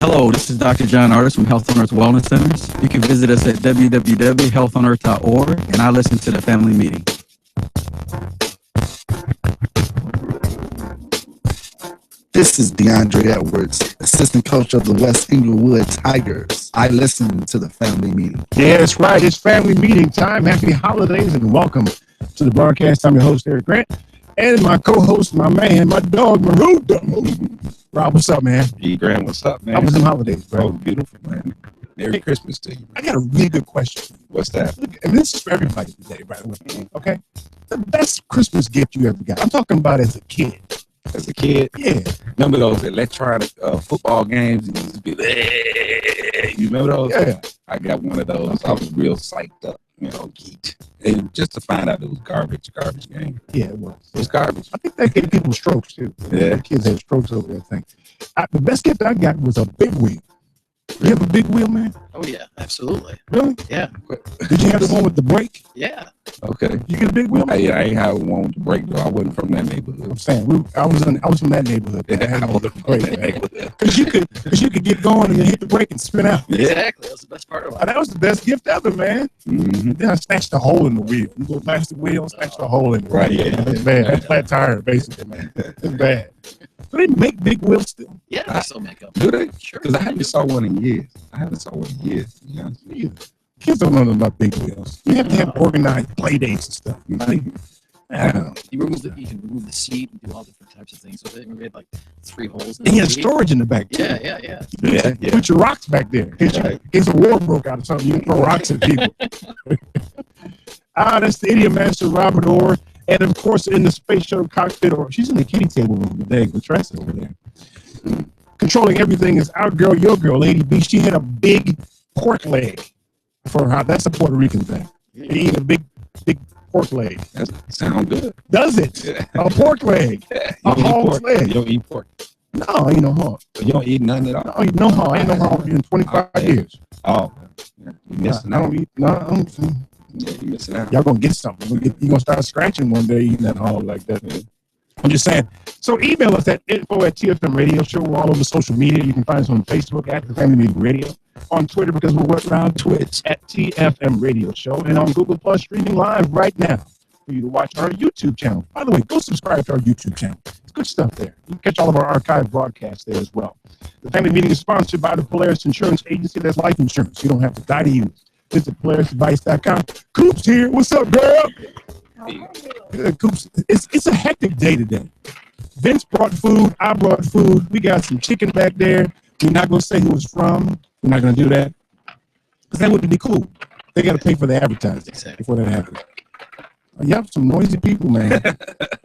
Hello, this is Dr. John Artis from Health on Earth Wellness Centers. You can visit us at www.healthonearth.org, and I listen to the family meeting. This is DeAndre Edwards, assistant coach of the West Inglewood Tigers. I listen to the family meeting. Yeah, that's right. It's family meeting time. Happy holidays and welcome to the broadcast. I'm your host, Eric Grant, and my co-host, my man, my dog, Marudo. Rob, what's up, man? E. Grant, what's up, man? How was them holidays, bro? Oh, beautiful, man. Merry Christmas to you. I got a really good question. What's that? And this is for everybody today, by the way. Okay? The best Christmas gift you ever got. I'm talking about as a kid. As a kid, Yeah. remember those electronic football games? You used to be, "Hey." You remember those? Yeah. I got one of those. I was real psyched up, geeked. And just to find out it was garbage game. Yeah, it was. It was garbage. I think that gave people strokes, too. Yeah. Kids had strokes over that thing. The best gift I got was a big wheel. You have a big wheel, man? Oh yeah, absolutely. Really? Yeah, Did you have the one with the brake? yeah. Okay. You get a big wheel? I ain't had one with the brake, though. I wasn't from that neighborhood. I'm saying I was from that neighborhood. Yeah, I I had wasn't from brake, that man. neighborhood. Because you could get going and then hit the brake and spin out. Exactly. That's the best part of it. That was the best gift ever, man. Mm-hmm. Then I snatched a hole in the wheel. You go past the wheel, snatched a hole in the Right, wheel. yeah. That's bad. That's flat tire, basically, man. It's bad. So they make big wheels still. Yeah, they still make them. Do they? Sure. Because I haven't saw one in years. Yeah. Kids don't know about big wheels. You have to have organized play dates and stuff. Like, I don't know. You can remove the seat and do all different types of things with it. We had like 3 holes in And the you have seat. storage in the back, too. Yeah. Yeah. Put your rocks back there. In case a war broke out or something, you can throw rocks at people. That's the Idiom Master, Robert Orr. And of course, in the space shuttle cockpit, or she's in the kitty table room today with Tressa over there. Controlling everything is our girl, your girl, Lady B. She had a big pork leg for her. That's a Puerto Rican thing. They eat a big pork leg. That sounds good. Does it? A pork leg. You A don't eat hog's pork. leg. You don't eat pork. No, ain't no hog. You don't eat none at all. No, no hog. Ain't no hog in 25 years. Oh, you missing I out. don't eat. No, I don't. Yeah, you missing out. Y'all gonna get something. You're gonna start scratching one day eating that hog like that. Man. I'm just saying. So email us at info@TFM Radio Show. We're all over social media. You can find us on Facebook at the Family Meeting Radio, on Twitter because we're around Twitch at TFM Radio Show, and on Google Plus streaming live right now for you to watch our YouTube channel. By the way, go subscribe to our YouTube channel. It's good stuff there. You can catch all of our archive broadcasts there as well. The Family Meeting is sponsored by the Polaris Insurance Agency. That's life insurance. You don't have to die to use. Visit PolarisAdvice.com. Coops here. What's up, girl? Coops, it's a hectic day today. Vince brought food. I brought food. We got some chicken back there. We're not going to say who it's from. We're not going to do that because that wouldn't be cool. They got to pay for the advertising before that happens. Y'all some noisy people, man.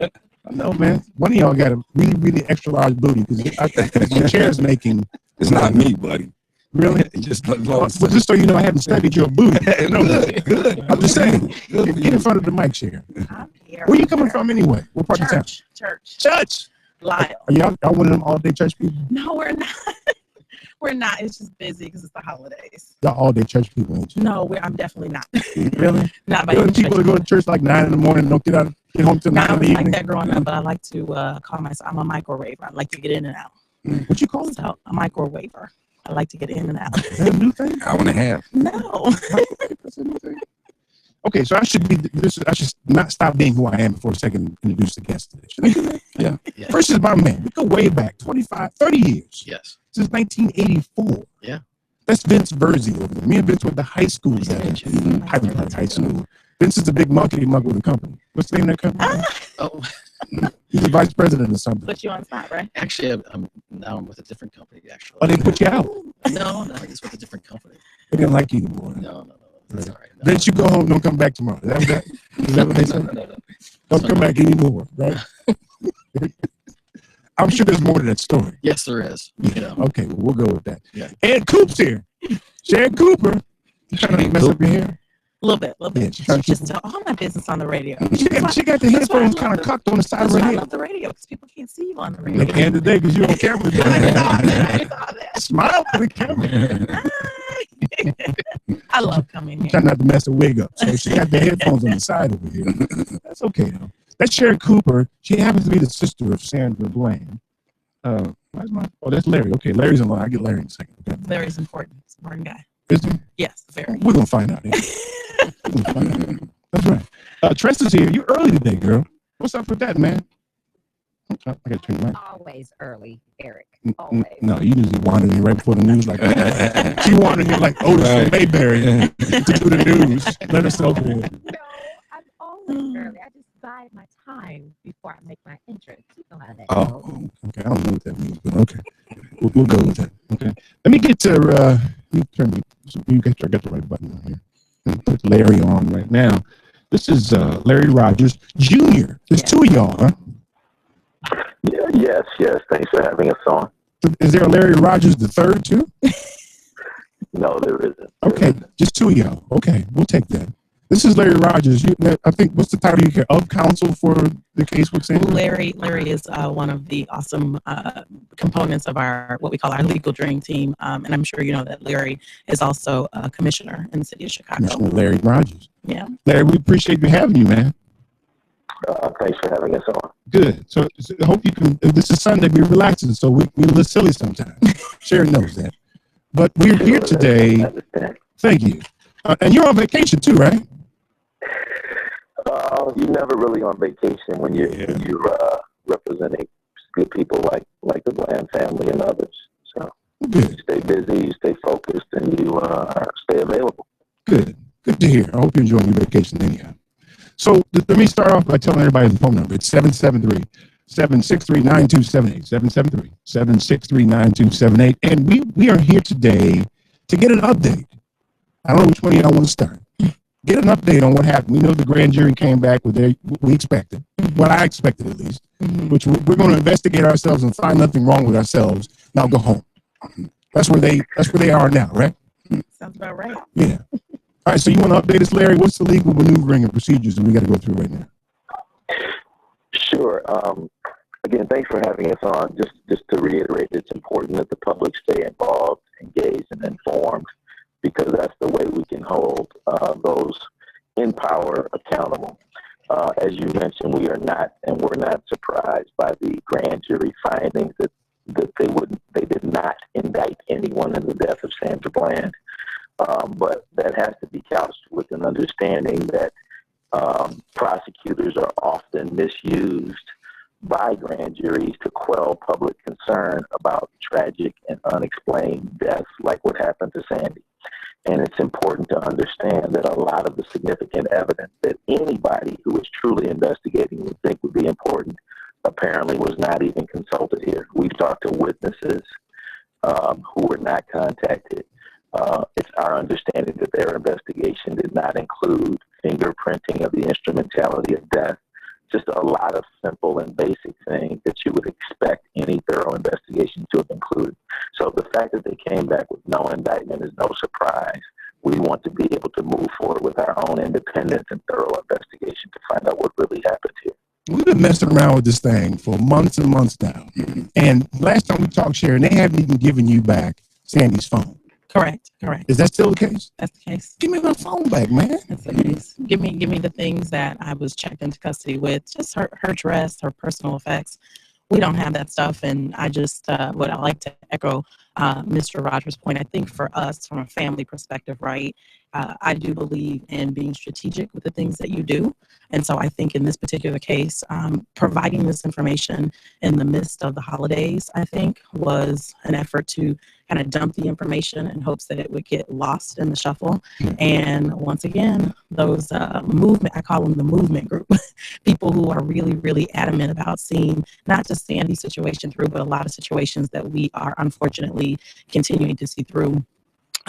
I know, man. One of y'all got a really, really extra large booty because the chair's making. It's not me, buddy. Really? It just Well, just so you know, I haven't studied your booty. no, good. I'm just saying. Get in front of the mic chair. I'm here. Where you coming from anyway? What part of town? Church. Church. Lyle. Are y'all one of them all day church people? No, we're not. We're not. It's just busy because it's the holidays. Y'all all day church people, ain't you? No, I'm definitely not. Really? Not by You're any the people that stretch. go to church like 9 in the morning, don't get home till 9 I in the was like evening. that growing up, but I like to call myself, I'm a microwaver. I like to get in and out. What you call it? So, a microwaver. I like to get in and out. Is that a new thing? Hour and a half. No. That's a new thing? Okay, so I should not stop being who I am before a second introduce the guest today. Should I do that? Yeah. Yeah. First is my man. We go way back, 25, 30 years. Yes. Since 1984. Yeah. That's Vince Verzi over there. Me and Vince went to high school together. Highland Park High School. Vince is a big marketing mug with a company. What's the name of that company? Oh, He's the vice president or something. Put you on the spot, right? actually, I'm now with a different company. Actually. Oh, they put you out. No, it's with a different company. They didn't like you anymore. No. That's all right. No. Vince, you go home, don't come back tomorrow. Is that what they said? No. Don't come back anymore, right? I'm sure there's more to that story. Yes, there is. You know. Okay, well, we'll go with that. Yeah. And Coop's here. Sharon Cooper. You trying to mess up your hair? A little bit. Yeah, she's trying to keep Just tell all my business on the radio. She got the That's why I headphones love kind of the- cocked on the side of That's her why I head. love the radio because people can't see you on the At radio. the end of the day, because you're on camera. I saw that. Smile for the camera. I love coming here. Trying not to mess the wig up. So she got the headphones on the side over here. That's okay, though. That's Sharon Cooper. She happens to be the sister of Sandra Bland. Oh, that's Larry. Okay, Larry's in line. I get Larry in a second. Okay. Larry's important. He's an important guy. Is he? Yes, very. We're gonna find out. We're gonna find out. That's right. Tress is here. You early today, girl. What's up with that, man? I gotta turn the mic. Always early, Eric. N- Always. No, you usually wandered in right before the news like that. She wandered in like Otis Right. from Mayberry to do the news. Let herself in. No, I'm always early. I just bide my time before I make my entrance. You know how that goes. Oh, okay. I don't know what that means, but okay. We'll go with that. Okay. Let me get to let me turn I got the right button on here. And put Larry on right now. This is Larry Rogers Jr. There's two of y'all, huh? Yeah, yes. Thanks for having us on. Is there a Larry Rogers the third too? No, there isn't. Okay, just two of y'all. Okay, we'll take that. This is Larry Rogers. I think, what's the title you get? Of counsel for the case with Sandy? Larry is one of the awesome components of what we call our legal dream team. And I'm sure you know that Larry is also a commissioner in the city of Chicago. Commissioner Larry Rogers. Yeah. Larry, we appreciate you having you, man. Thanks for having us on. Good. So I hope you can. This is Sunday. We're relaxing, so we're a little silly sometimes. Sharon knows that. But we're here today. Thank you. And you're on vacation too, right? You're never really on vacation when you're representing good people like the Bland family and others. So Good. you stay busy, you stay focused, and you stay available. Good. Good to hear. I hope you're enjoying your vacation anyhow. So let me start off by telling everybody the phone number. It's 773-763-9278. 773-763-9278. And we are here today to get an update. I don't know which one of y'all want to start. Get an update on what happened. We know the grand jury came back with what we expected. What I expected, at least. Which we're going to investigate ourselves and find nothing wrong with ourselves. Now go home. That's where they are now, right? Sounds about right. Yeah. All right, so you want to update us, Larry? What's the legal maneuvering and procedures that we got to go through right now? Sure. Again, thanks for having us on. Just to reiterate, it's important that the public stay involved, engaged, and informed, because that's the way we can hold those in power accountable. As you mentioned, we're not surprised by the grand jury findings that they did not indict anyone in the death of Sandra Bland. But that has to be couched with an understanding that prosecutors are often misused by grand juries to quell public concern about tragic and unexplained deaths like what happened to Sandy. And it's important to understand that a lot of the significant evidence that anybody who is truly investigating would think would be important apparently was not even consulted here. We've talked to witnesses who were not contacted. It's our understanding that their investigation did not include fingerprinting of the instrumentality of death, just a lot of simple and basic things that you would expect any thorough investigation to have included. So the fact that they came back with no indictment is no surprise. We want to be able to move forward with our own independent and thorough investigation to find out what really happened here. We've been messing around with this thing for months and months now. And last time we talked, Sharon, they haven't even given you back Sandy's phone. Correct. Is that still the case? That's the case. Give me my phone back, man. That's the case. Give me the things that I was checked into custody with, just her dress, her personal effects. We don't have that stuff, and I just what I like to echo Mr. Rogers' point. I think for us, from a family perspective, right, I do believe in being strategic with the things that you do. And so I think in this particular case, providing this information in the midst of the holidays, I think, was an effort to kind of dump the information in hopes that it would get lost in the shuffle. And once again, those movement, I call them the movement group, people who are really, really adamant about seeing not just Sandy's situation through, but a lot of situations that we are unfortunately continuing to see through.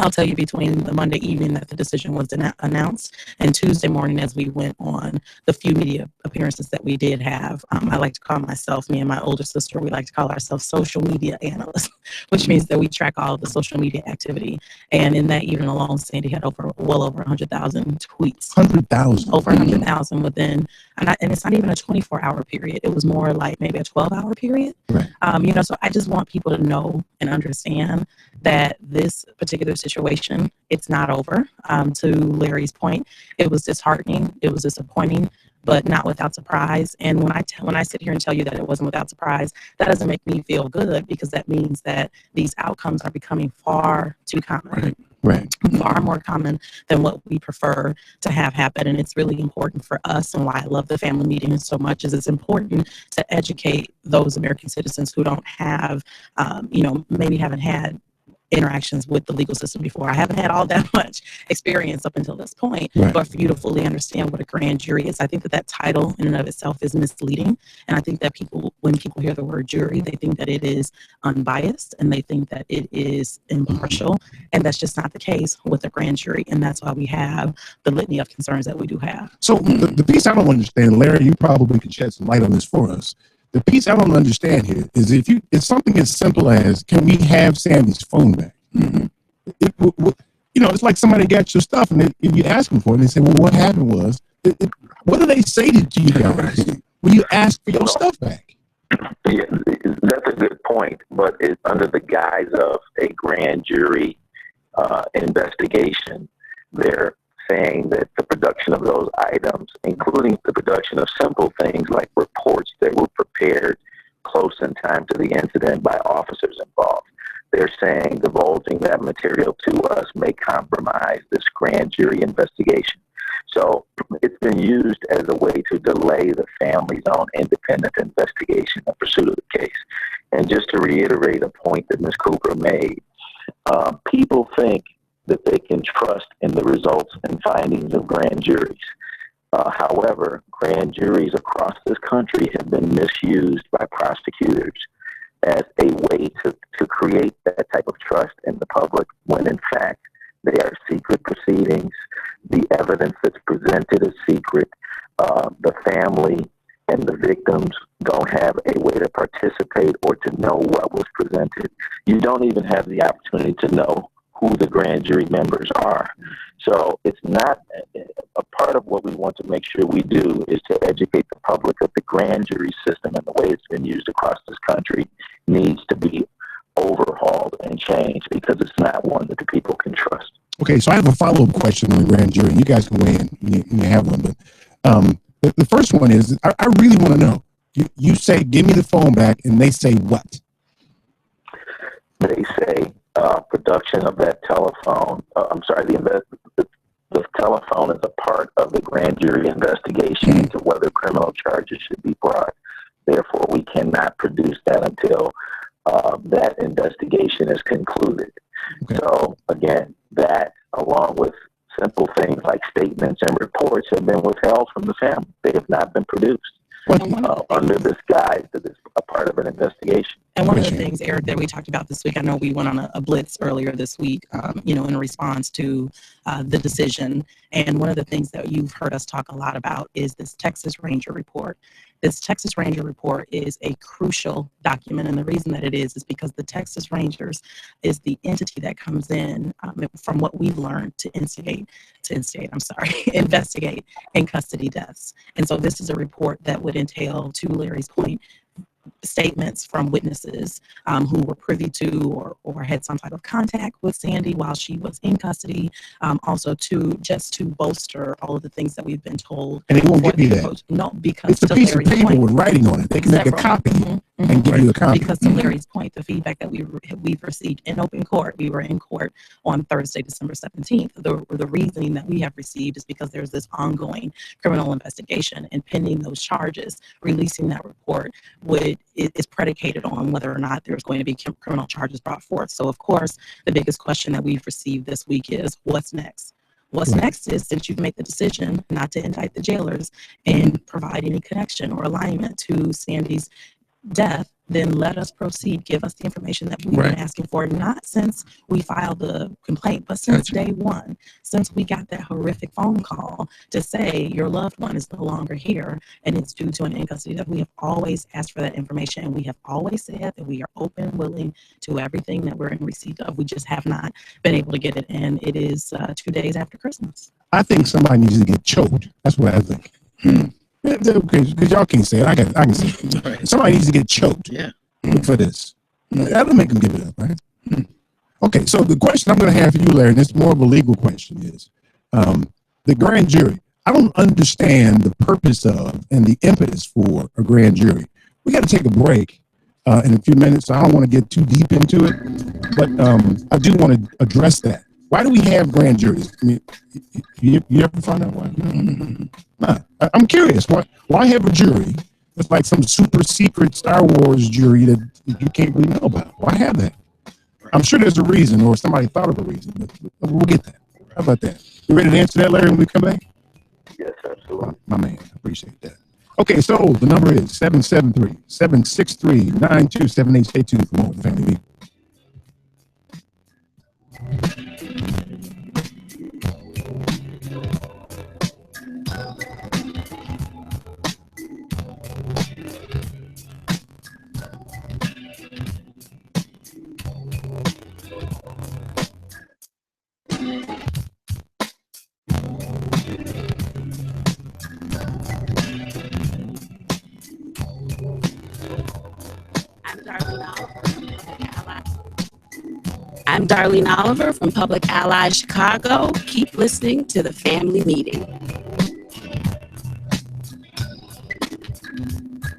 I'll tell you, between the Monday evening that the decision was announced and Tuesday morning as we went on the few media appearances that we did have, I like to call myself, me and my older sister, we like to call ourselves social media analysts, which means that we track all of the social media activity. And in that evening alone, Sandy had well over 100,000 tweets. 100,000. Over 100,000 within, and it's not even a 24-hour period. It was more like maybe a 12-hour period. Right. So I just want people to know and understand that this particular situation, it's not over. To Larry's point, it was disheartening. It was disappointing. but not without surprise. And when I sit here and tell you that it wasn't without surprise, that doesn't make me feel good, because that means that these outcomes are becoming far too common. Right. Far more common than what we prefer to have happen. And it's really important for us, and why I love the family meeting so much, is it's important to educate those American citizens who don't have, maybe haven't had interactions with the legal system before. I haven't had all that much experience up until this point, Right. but for you to fully understand what a grand jury is, I think that title in and of itself is misleading. And I think that when people hear the word jury, they think that it is unbiased, and they think that it is impartial, and that's just not the case with a grand jury. And that's why we have the litany of concerns that we do have. So the piece I don't understand, Larry, you probably could shed some light on this for us. The piece I don't understand here is it's something as simple as, can we have Sandy's phone back? It's like somebody got your stuff and you ask them for it, and they say, well, what happened was, what do they say to you guys when you ask for your stuff back? Yeah, that's a good point, but it's under the guise of a grand jury investigation. They're saying that the production of those items, including the production of simple things like reports that were prepared close in time to the incident by officers involved, they're saying divulging that material to us may compromise this grand jury investigation. So it's been used as a way to delay the family's own independent investigation and pursuit of the case. And just to reiterate a point that Ms. Cooper made, people think that they can trust in the results and findings of grand juries. However, grand juries across this country have been misused by prosecutors as a way to create that type of trust in the public, when in fact they are secret proceedings. The evidence that's presented is secret. The family and the victims don't have a way to participate or to know what was presented. You don't even have the opportunity to know who the grand jury members are. So it's not a part of what we want to make sure we do is to educate the public that the grand jury system and the way it's been used across this country needs to be overhauled and changed, because it's not one that the people can trust. Okay, so I have a follow-up question on the grand jury. You guys can weigh in. You have one, but the first one is, I really want to know. You say, give me the phone back, and they say what? They say production of that telephone. The telephone is a part of the grand jury investigation into whether criminal charges should be brought. Therefore, we cannot produce that until that investigation is concluded. Okay. So, again, that, along with simple things like statements and reports, have been withheld from the family. They have not been produced under this guise that is a part of an investigation. And one of the things, Eric, that we talked about this week, I know we went on a blitz earlier this week, in response to the decision. And one of the things that you've heard us talk a lot about is this Texas Ranger report. This Texas Ranger report is a crucial document. And the reason that it is because the Texas Rangers is the entity that comes in, from what we've learned, to investigate in custody deaths. And so this is a report that would entail, to Larry's point, statements from witnesses who were privy to or had some type of contact with Sandy while she was in custody, also to bolster all of the things that we've been told. And they won't give you that. No, because it's a piece of paper with writing on it. They can make a copy and give you a copy. Because to Larry's point, the feedback that we've received in open court, we were in court on Thursday, December 17th. The reasoning that we have received is because there's this ongoing criminal investigation, and pending those charges, releasing that report is predicated on whether or not there's going to be criminal charges brought forth. So, of course, the biggest question that we've received this week is, what's next? What's next is, since you've made the decision not to indict the jailers and provide any connection or alignment to Sandy's death, then let us proceed. Give us the information that we've been asking for, not since we filed the complaint, but since day one, since we got that horrific phone call to say your loved one is no longer here and it's due to an in custody death. We have always asked for that information, and we have always said that we are open, willing to everything that we're in receipt of. We just have not been able to get it, and it is 2 days after Christmas. I think somebody needs to get choked. That's what I think. Because y'all can't say it. I can say it. Right. Somebody needs to get choked for this. That'll make them give it up, right? Okay, so the question I'm going to have for you, Larry, and it's more of a legal question, is the grand jury. I don't understand the purpose of and the impetus for a grand jury. We got to take a break in a few minutes. So I don't want to get too deep into it, but I do want to address that. Why do we have grand juries? I mean, you ever find out why? Nah, I'm curious. Why have a jury? It's like some super secret Star Wars jury that you can't really know about. Why have that? I'm sure there's a reason, or somebody thought of a reason, but we'll get that. How about that? You ready to answer that, Larry, when we come back? Yes, absolutely. My man, I appreciate that. Okay, so the number is 773-763-9278. Stay tuned for more with the Family Meeting. I'm Darlene Oliver from Public Ally Chicago. Keep listening to the Family Meeting.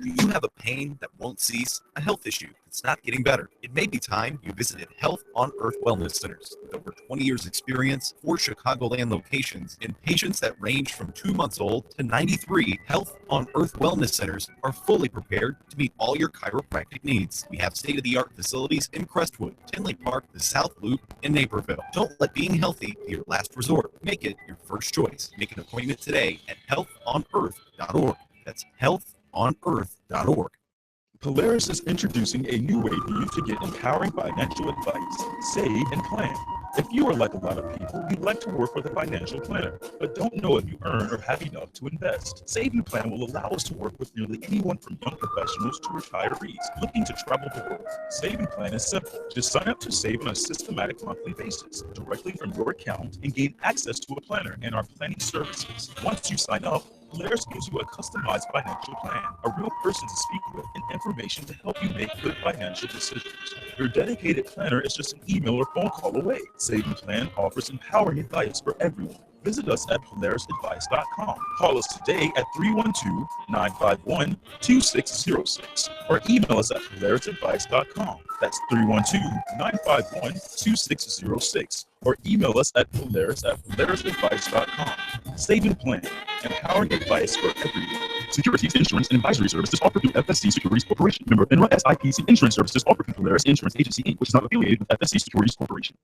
Do you have a pain that won't cease? A health issue that's not getting better? It may be time you visited Health on Earth Wellness Centers. With over 20 years experience, 4 Chicagoland locations, and patients that range from 2 months old to 93, Health on Earth Wellness Centers are fully prepared to meet all your chiropractic needs. We have state-of-the-art facilities in Crestwood, Tinley Park, the South Loop, and Naperville. Don't let being healthy be your last resort. Make it your first choice. Make an appointment today at healthonearth.org. That's healthonearth.org. Polaris is introducing a new way for you to get empowering financial advice, save, and plan. If you are like a lot of people, you'd like to work with a financial planner, but don't know if you earn or have enough to invest. Save and Plan will allow us to work with nearly anyone from young professionals to retirees looking to travel the world. Save and Plan is simple. Just sign up to save on a systematic monthly basis directly from your account and gain access to a planner and our planning services. Once you sign up, Polaris gives you a customized financial plan, a real person to speak with, and information to help you make good financial decisions. Your dedicated planner is just an email or phone call away. Save and Plan offers empowering advice for everyone. Visit us at polarisadvice.com. Call us today at 312-951-2606 or email us at polarisadvice.com. That's 312-951-2606 or email us at polarisadvice.com. Save and Plan, empowering advice for everyone. Securities, insurance, and advisory services offered through FSC Securities Corporation. Member FINRA SIPC. Insurance services offered through Polaris Insurance Agency, Inc., which is not affiliated with FSC Securities Corporation.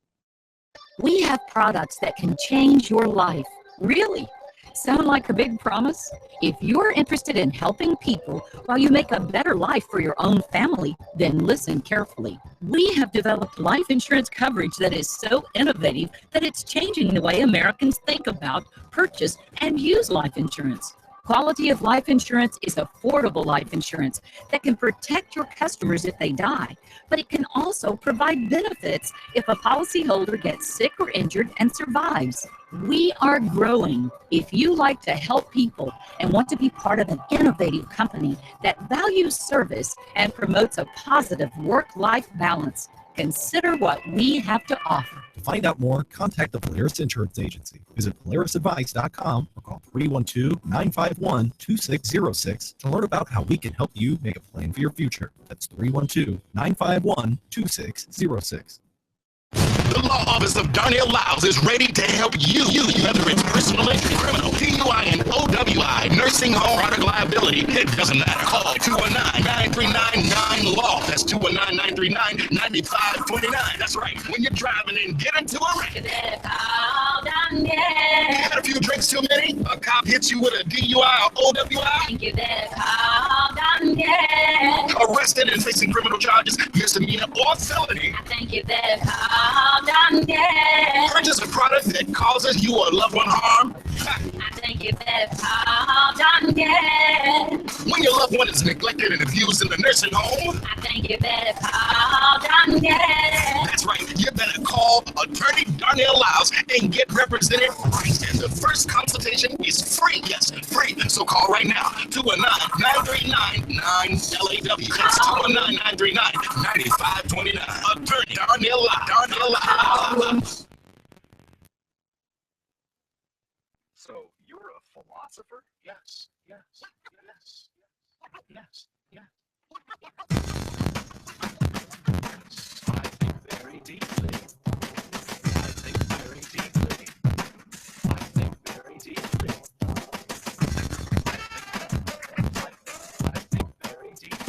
We have products that can change your life. Really? Sound like a big promise? If you're interested in helping people while you make a better life for your own family, then listen carefully. We have developed life insurance coverage that is so innovative that it's changing the way Americans think about, purchase, and use life insurance. Quality of life insurance is affordable life insurance that can protect your customers if they die, but it can also provide benefits if a policyholder gets sick or injured and survives. We are growing. If you like to help people and want to be part of an innovative company that values service and promotes a positive work-life balance, consider what we have to offer. To find out more, contact the Polaris Insurance Agency. Visit polarisadvice.com or call 312-951-2606 to learn about how we can help you make a plan for your future. That's 312-951-2606. The Law Office of Darnell Lyles is ready to help you, whether it's personal injury, criminal, PUI, and OWI, nursing home, product liability. It doesn't matter. Call 219-939-9-LAW. That's 219-939-9529. That's right. When you're driving and get into a wreck. Had a few drinks too many? A cop hits you with a DUI or OWI? Arrested and facing criminal charges, misdemeanor or felony. Purchase a product that causes you or a loved one harm. When your loved one is neglected and abused in the nursing home. That's right. You better call Attorney Darnell Lyles and get represented right. And the first consultation is free. Yes, free. So call right now. 219-939-9LAW. That's 219-939-9529. Attorney Darnell Lyles. So you're a philosopher. philosopher? Yes, yes, yes, yes, yes. I think very deeply. I think very deeply. I think very deeply. I think very deeply.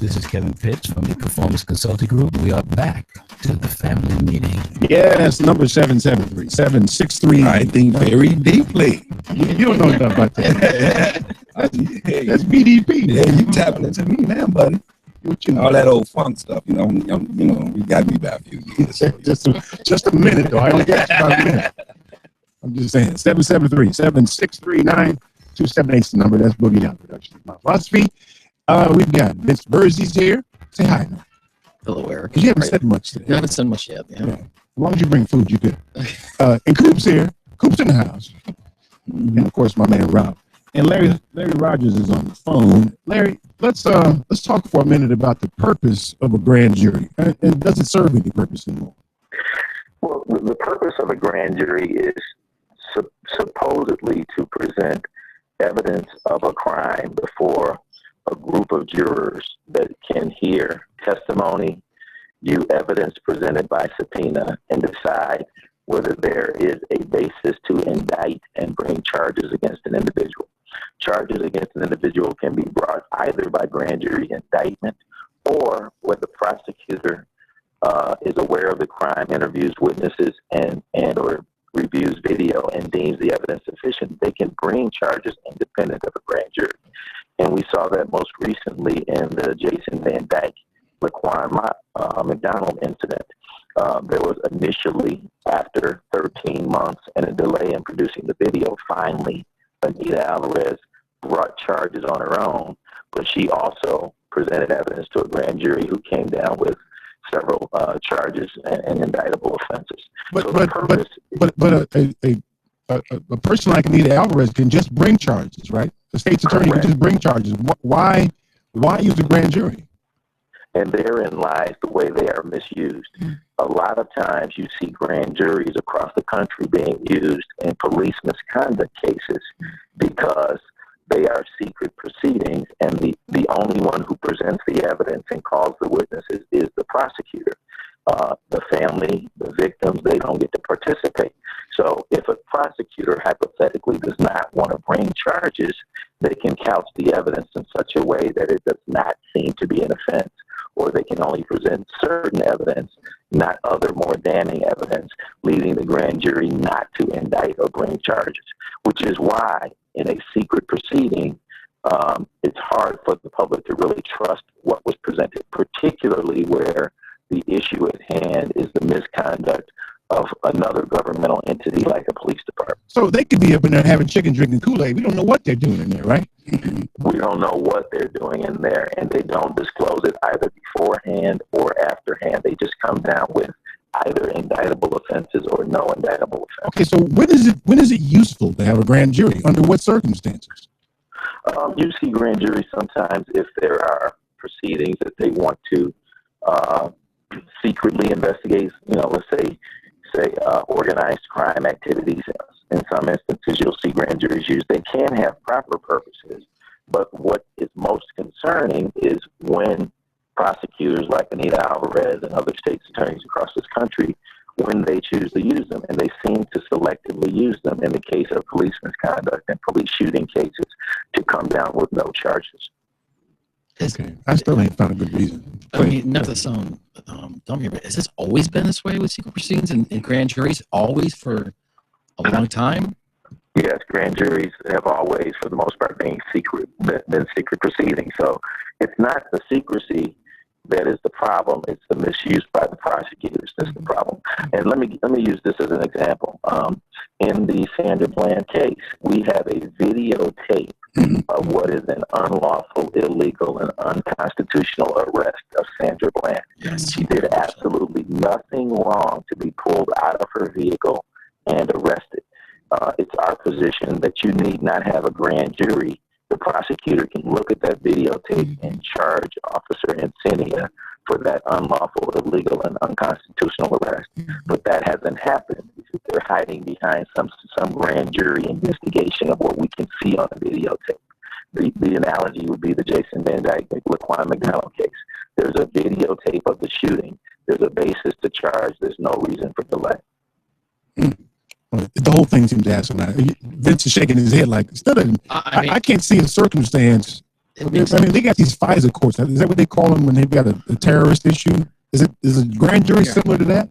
This is Kevin Pitts from the Performance Consulting Group. We are back to the family meeting. Yes, number 773-763. I think very deeply. You don't know nothing about that. Hey, That's BDP. yeah, you tapping into me now, buddy. What you know? All that old funk stuff, you got me by a few years. Just a minute, though. I only got you about a minute. I'm just saying, 773-763-9278 is the number. That's Boogie Down Productions. My philosophy. We've got Vince Berzies here. Say hi. Hello, Eric. You haven't said much today. You haven't said much yet. Yeah. Yeah. As long as you bring food, you good. And Coop's here. Coop's in the house. And of course, my man Rob. And Larry Rogers is on the phone. Larry, let's talk for a minute about the purpose of a grand jury. And does it serve any purpose anymore? Well, the purpose of a grand jury is supposedly to present evidence of a crime before a group of jurors that can hear testimony, view evidence presented by subpoena, and decide whether there is a basis to indict and bring charges against an individual. Charges against an individual can be brought either by grand jury indictment or when the prosecutor is aware of the crime, interviews witnesses, and or reviews video and deems the evidence sufficient, they can bring charges independent of a grand jury. And we saw that most recently in the Jason Van Dyke, Laquan McDonald incident. There was initially, after 13 months and a delay in producing the video, finally Anita Alvarez brought charges on her own, but she also presented evidence to a grand jury who came down with several charges and indictable offenses. A person like Anita Alvarez can just bring charges, right? The state's attorney can just bring charges. Why use a grand jury? And therein lies the way they are misused. A lot of times you see grand juries across the country being used in police misconduct cases because they are secret proceedings, and the only one who presents the evidence and calls the witnesses is the prosecutor. The family, the victims, they don't get to participate. So if a prosecutor hypothetically does not want to bring charges, they can couch the evidence in such a way that it does not seem to be an offense, or they can only present certain evidence, not other more damning evidence, leading the grand jury not to indict or bring charges, which is why in a secret proceeding, it's hard for the public to really trust what was presented, particularly where the issue at hand is the misconduct of another governmental entity like a police department. So they could be up in there having chicken, drinking Kool-Aid. We don't know what they're doing in there, right? We don't know what they're doing in there, and they don't disclose it either beforehand or afterhand. They just come down with either indictable offenses or no indictable offenses. Okay, so when is it useful to have a grand jury? Under what circumstances? You see grand juries sometimes if there are proceedings that they want to secretly investigate, let's say organized crime activities. In some instances, you'll see grand juries used. They can have proper purposes, but what is most concerning is when prosecutors like Anita Alvarez and other state's attorneys across this country, when they choose to use them, and they seem to selectively use them in the case of police misconduct and police shooting cases to come down with no charges. Okay, I still ain't found a good reason. I mean, not to sound dumb here, but has this always been this way with secret proceedings and grand juries? Always for a long time? Yes, grand juries have always, for the most part, been secret proceedings. So it's not the secrecy that is the problem; it's the misuse by the prosecutors that's the problem. And let me use this as an example. In the Sandra Bland case, we have a videotape of what is an unlawful, illegal, and unconstitutional arrest of Sandra Bland. Yes. She did absolutely nothing wrong to be pulled out of her vehicle and arrested. It's our position that you need not have a grand jury. The prosecutor can look at that videotape and charge Officer Encenia for that unlawful, illegal, and unconstitutional arrest. But that hasn't happened because they're hiding behind some grand jury investigation of what we can see on the videotape. The analogy would be the Jason Van Dyke, Laquan McDonald case. There's a videotape of the shooting. There's a basis to charge. There's no reason for delay. The whole thing seems asinine. Vince is shaking his head like, I can't see a circumstance. I mean, they got these FISA courts. Is that what they call them when they've got a terrorist issue? Is a grand jury similar to that?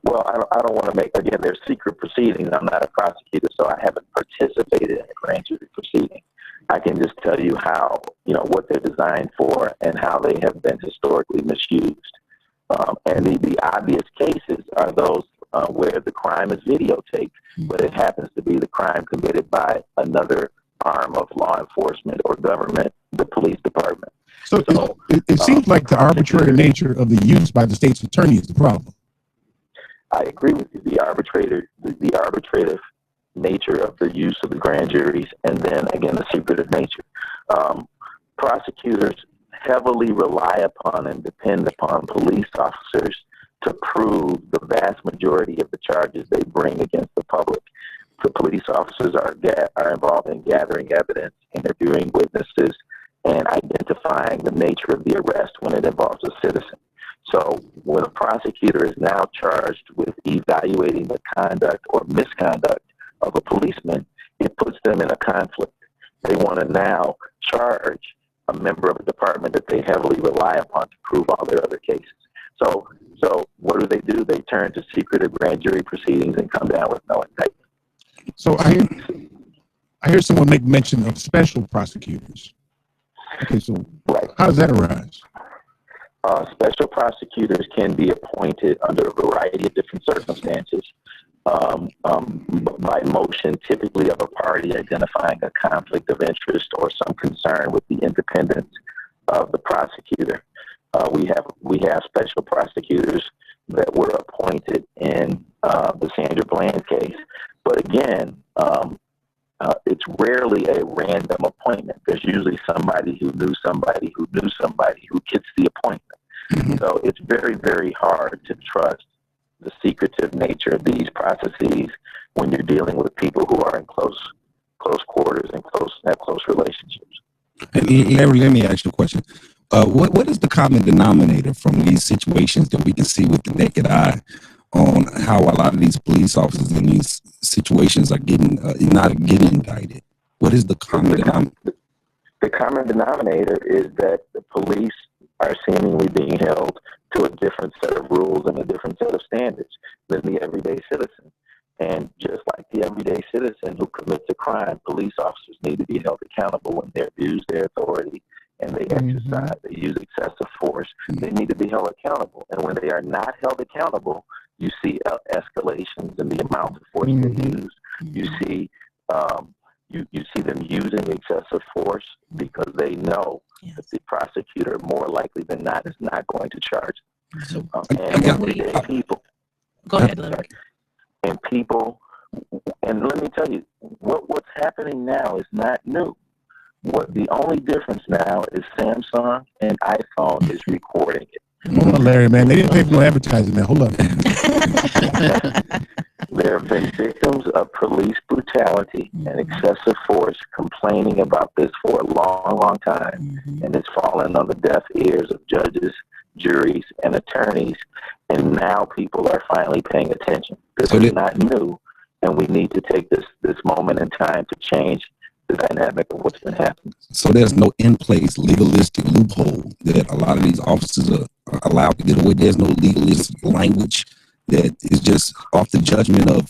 Well, I don't want to make, again, they're secret proceedings. I'm not a prosecutor, so I haven't participated in a grand jury proceeding. I can just tell you how, what they're designed for and how they have been historically misused. And the obvious cases are those where the crime is videotaped, but it happens to be the crime committed by another arm of law enforcement or government, the police department. So it seems like the arbitrary nature of the use by the state's attorney is the problem. I agree with you. The arbitrative nature of the use of the grand juries, and then again the secretive nature. Prosecutors heavily rely upon and depend upon police officers to prove the vast majority of the charges they bring against the public. The police officers are involved in gathering evidence, interviewing witnesses, and identifying the nature of the arrest when it involves a citizen. So when a prosecutor is now charged with evaluating the conduct or misconduct of a policeman, it puts them in a conflict. They want to now charge a member of a department that they heavily rely upon to prove all their other cases. So what do? They turn to secretive grand jury proceedings and come down with no indictment. So I hear someone make mention of special prosecutors. Okay, so how does that arise? Special prosecutors can be appointed under a variety of different circumstances by motion, typically of a party identifying a conflict of interest or some concern with the independence of the prosecutor. We have special prosecutors that were appointed in the Sandra Bland case, but again, it's rarely a random appointment. There's usually somebody who knew somebody who knew somebody who gets the appointment. So it's very, very hard to trust the secretive nature of these processes when you're dealing with people who are in close quarters and have close relationships. And Larry, let me ask you a question. What is the common denominator from these situations that we can see with the naked eye on how a lot of these police officers in these situations are not getting indicted? What is the common denominator? The common denominator is that the police are seemingly being held to a different set of rules and a different set of standards than the everyday citizen. And just like the everyday citizen who commits a crime, police officers need to be held accountable when they abuse their authority and they exercise, they use excessive force. They need to be held accountable. And when they are not held accountable, you see escalations in the amount of force they use. You see you see them using excessive force because they know that the prosecutor, more likely than not, is not going to charge them. And everyday people. Go ahead, Larry. And people, and let me tell you, what's happening now is not new. The only difference now is Samsung and iPhone is recording it. Hold on, Larry, man. They didn't pay for no advertising there. Hold on. There have been victims of police brutality and excessive force complaining about this for a long, long time, and it's fallen on the deaf ears of judges, juries, and attorneys, and now people are finally paying attention. This is not new, and we need to take this moment in time to change the dynamic of what's been happening. So there's no in-place legalistic loophole that a lot of these officers are allowed to get away. There's no legalistic language that is just off the judgment of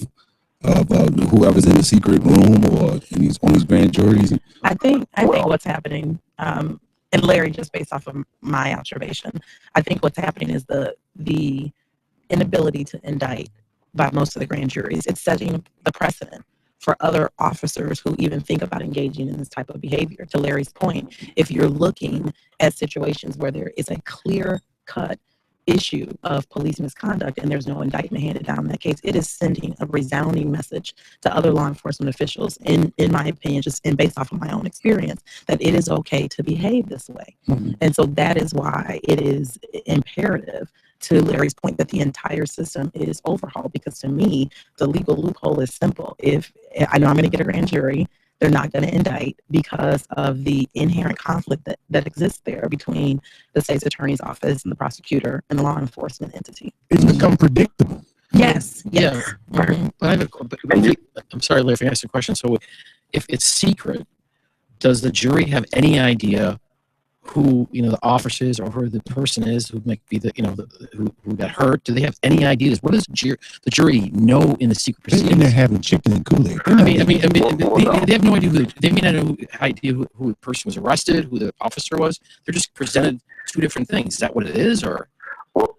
whoever's in the secret room or on these grand juries. I think what's happening, and Larry, just based off of my observation, I think what's happening is the inability to indict by most of the grand juries. It's setting the precedent for other officers who even think about engaging in this type of behavior. To Larry's point, if you're looking at situations where there is a clear-cut issue of police misconduct and there's no indictment handed down in that case, it is sending a resounding message to other law enforcement officials, in my opinion, just and based off of my own experience, that it is okay to behave this way. And so that is why it is imperative, to Larry's point, that the entire system is overhauled, because to me, the legal loophole is simple. If I know I'm going to get a grand jury, they're not going to indict because of the inherent conflict that exists there between the state's attorney's office and the prosecutor and the law enforcement entity. It's become predictable. Yes. Yeah. But I have I'm sorry, Larry, if I asked a question. So if it's secret, does the jury have any idea who, the officers or who the person is who might be who got hurt? Do they have any ideas? What does the jury know in the secret proceedings? And they're having chicken and Kool-Aid. I mean, they have no idea they may not know who the person was arrested, who the officer was. They're just presented two different things. Is that what it is, or? Well,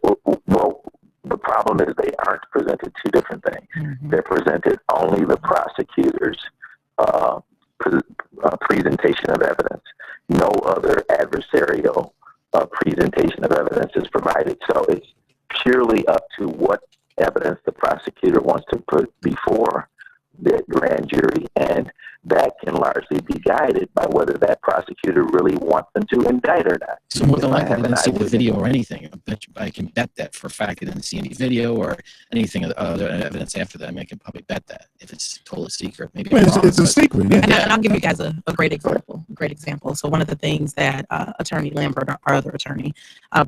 the problem is they aren't presented two different things. They're presented only the prosecutor's presentation of evidence. No other adversarial presentation of evidence is provided. So it's purely up to what evidence the prosecutor wants to put before the grand jury, and that can largely be guided by whether that prosecutor really wants them to indict or not. So more than likely, they didn't see the video or anything. I can bet that for a fact they didn't see any video or anything other evidence after that. I can probably bet that if it's totally secret. Maybe it's a secret. Yeah. And I'll give you guys a great example. So one of the things that Attorney Lambert, our other attorney,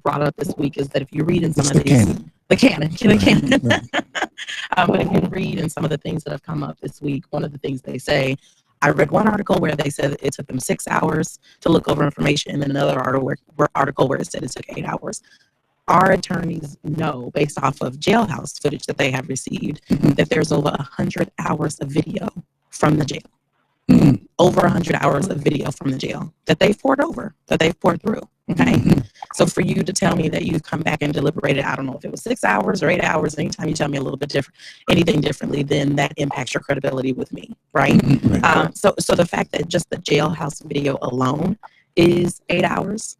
brought up this week is that if you read in some of these, the canon. But if you read in some of the things that have come up this week, one of the things they say, I read one article where they said it took them 6 hours to look over information, and then another article where it said it took 8 hours. Our attorneys know, based off of jailhouse footage that they have received, that there's over 100 hours of video from the jail. Over 100 hours of video from the jail that they poured through. Okay. So for you to tell me that you've come back and deliberated, I don't know if it was 6 hours or 8 hours, anytime you tell me a little bit different, anything differently, then that impacts your credibility with me. Right. So the fact that just the jailhouse video alone is 8 hours,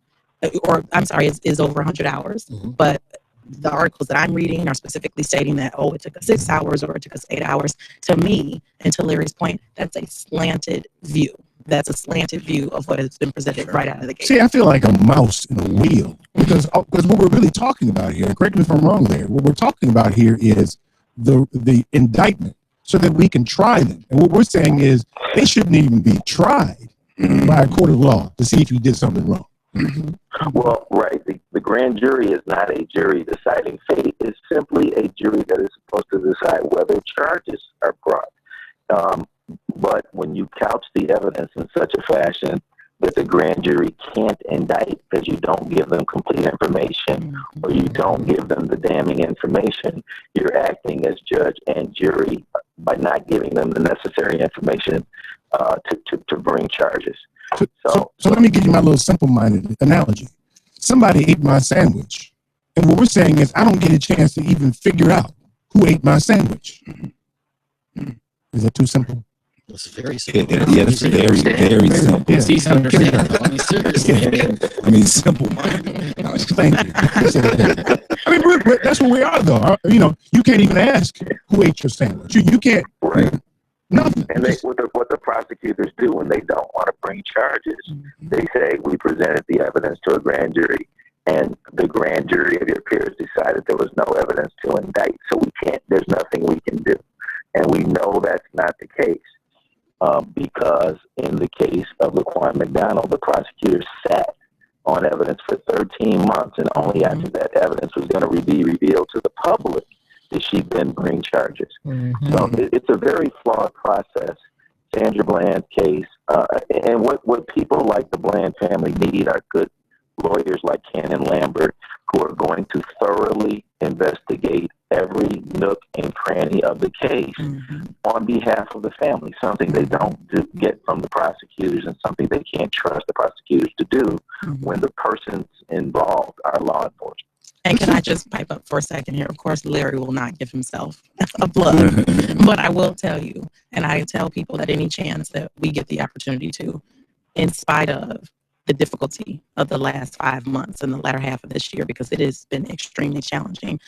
or I'm sorry, is over 100 hours. But the articles that I'm reading are specifically stating that, it took us 6 hours or it took us 8 hours. To me, and to Larry's point, that's a slanted view. That's a slanted view of what has been presented right out of the gate. See, I feel like a mouse in a wheel, because what we're really talking about here, correct me if I'm wrong there, what we're talking about here is the indictment so that we can try them. And what we're saying is they shouldn't even be tried by a court of law to see if you did something wrong. Well, right. The grand jury is not a jury deciding fate. It's simply a jury that is supposed to decide whether charges are brought. But when you couch the evidence in such a fashion that the grand jury can't indict because you don't give them complete information or you don't give them the damning information, you're acting as judge and jury by not giving them the necessary information to bring charges. So let me give you my little simple-minded analogy. Somebody ate my sandwich, and what we're saying is I don't get a chance to even figure out who ate my sandwich. Is that too simple? It's very simple. It's very, very simple. It's easy to understand. I mean, seriously. I mean, simple. Thank you. I mean, that's where we are, though. You can't even ask who ate your sandwich. You can't. Right. Nothing. And what the prosecutors do when they don't want to bring charges, they say, we presented the evidence to a grand jury, and the grand jury, it appears, decided there was no evidence to indict. So there's nothing we can do. And we know that's not the case. Because in the case of Laquan McDonald, the prosecutor sat on evidence for 13 months, and only after that evidence was going to be revealed to the public did she then bring charges. So it's a very flawed process. Sandra Bland's case, and what people like the Bland family need are good lawyers like Ken and Lambert, who are going to thoroughly investigate every nook and cranny of the case on behalf of the family, something they don't get from the prosecutors and something they can't trust the prosecutors to do when the persons involved are law enforcement. And can I just pipe up for a second here? Of course, Larry will not give himself a plug, but I will tell you, and I tell people that any chance that we get the opportunity to, in spite of the difficulty of the last 5 months and the latter half of this year, because it has been extremely challenging.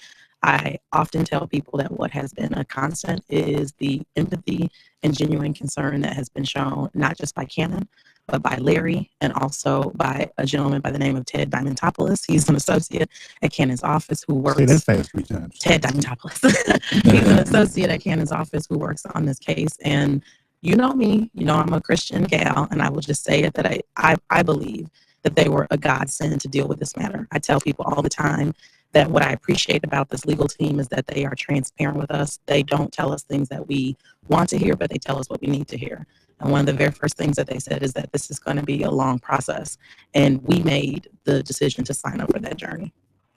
I often tell people that what has been a constant is the empathy and genuine concern that has been shown, not just by Canon, but by Larry, and also by a gentleman by the name of Ted Diamantopoulos. He's an associate at Canon's office who works. Say that fast 3 times. Ted Diamantopoulos. He's an associate at Canon's office who works on this case. And you know me, you know I'm a Christian gal, and I will just say it that I believe that they were a godsend to deal with this matter. I tell people all the time that what I appreciate about this legal team is that they are transparent with us. They don't tell us things that we want to hear, but they tell us what we need to hear. And one of the very first things that they said is that this is going to be a long process. And we made the decision to sign up for that journey.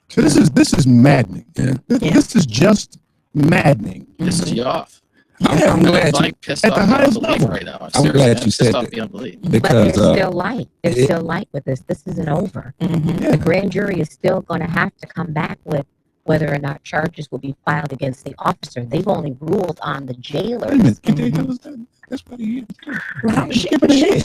So this is maddening. Yeah. This is just maddening. This is you off. I'm glad you, pissed at the off highest beyond belief level. right now. I'm glad you said that. that. But Because there's still light. There's still light with this. This isn't over. The grand jury is still going to have to come back with whether or not charges will be filed against the officer. They've only ruled on the jailer. Wait a minute. Can they tell us that? That's what he is.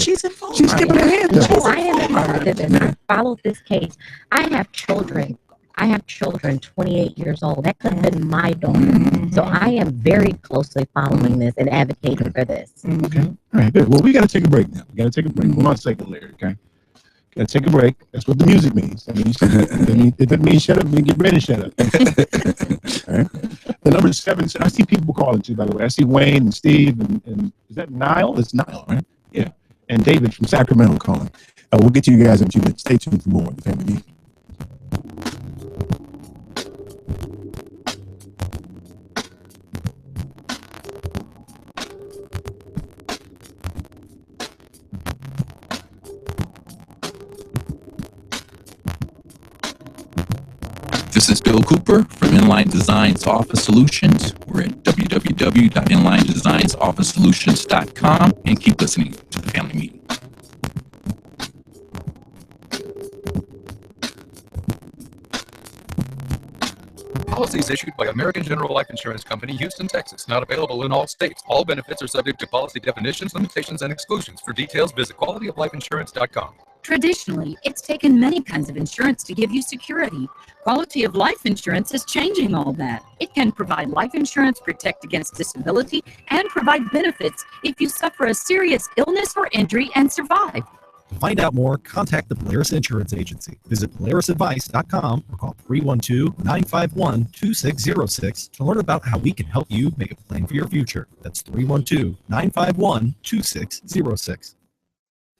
She's informed. She's skipping ahead. No, I am involved in this. I followed this case. I have children 28 years old. That could have been my daughter. So I am very closely following this and advocating for this. Okay. All right, good. Well, we got to take a break now. We got to take a break. Hold on a second, Larry, okay? Got to take a break. That's what the music means. It doesn't mean shut up and get ready to shut up. All right. The number is 7. I see people calling too, by the way. I see Wayne and Steve and is that Niall? It's Niall, right? Yeah. And David from Sacramento calling. We'll get to you guys in a few minutes. Stay tuned for more of the Family Meeting. This is Bill Cooper from Inline Designs Office Solutions. We're at www.inlinedesignsofficesolutions.com and keep listening to the Family Meeting. Policies issued by American General Life Insurance Company, Houston, Texas. Not available in all states. All benefits are subject to policy definitions, limitations, and exclusions. For details, visit qualityoflifeinsurance.com. Traditionally, it's taken many kinds of insurance to give you security. Quality of life insurance is changing all that. It can provide life insurance, protect against disability, and provide benefits if you suffer a serious illness or injury and survive. To find out more, contact the Polaris Insurance Agency. Visit polarisadvice.com or call 312-951-2606 to learn about how we can help you make a plan for your future. That's 312-951-2606.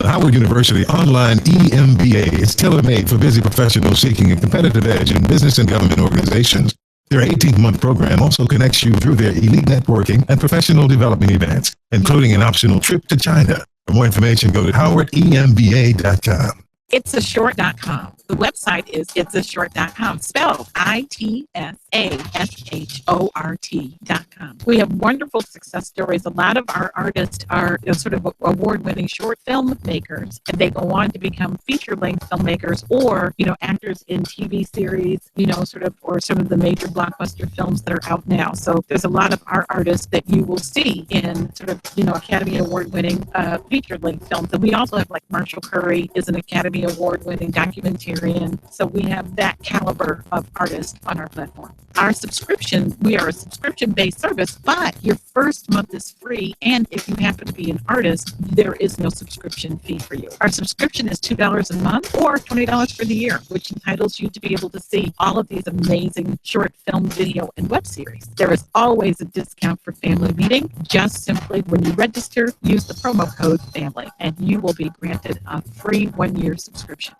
The Howard University online EMBA is tailor-made for busy professionals seeking a competitive edge in business and government organizations. Their 18-month program also connects you through their elite networking and professional development events, including an optional trip to China. For more information, go to howardemba.com. Itsashort.com. The website is itsashort.com, spelled ITSASHORT.com. We have wonderful success stories. A lot of our artists are sort of award-winning short film makers, and they go on to become feature-length filmmakers or, actors in TV series, or some of the major blockbuster films that are out now. So there's a lot of our artists that you will see in Academy Award-winning feature-length films. And we also have Marshall Curry is an Academy Award-winning documentarian. So we have that caliber of artists on our platform. Our subscription, we are a subscription-based service, but your first month is free. And if you happen to be an artist, there is no subscription fee for you. Our subscription is $2 a month or $20 for the year, which entitles you to be able to see all of these amazing short film, video, and web series. There is always a discount for Family Meeting. Just simply when you register, use the promo code FAMILY, and you will be granted a free 1-year subscription.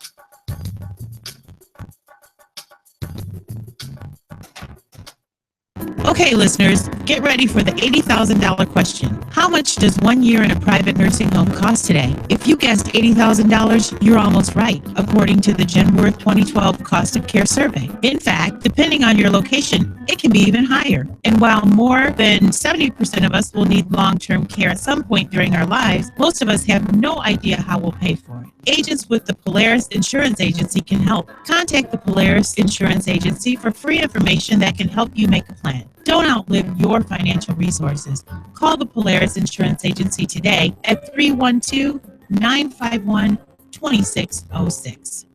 Okay, listeners, get ready for the $80,000 question. How much does 1 year in a private nursing home cost today? If you guessed $80,000, you're almost right, according to the Genworth 2012 Cost of Care Survey. In fact, depending on your location, it can be even higher. And while more than 70% of us will need long-term care at some point during our lives, most of us have no idea how we'll pay for it. Agents with the Polaris Insurance Agency can help. Contact the Polaris Insurance Agency for free information that can help you make a plan. Don't outlive your financial resources. Call the Polaris Insurance Agency today at 312-951-2606. 2606.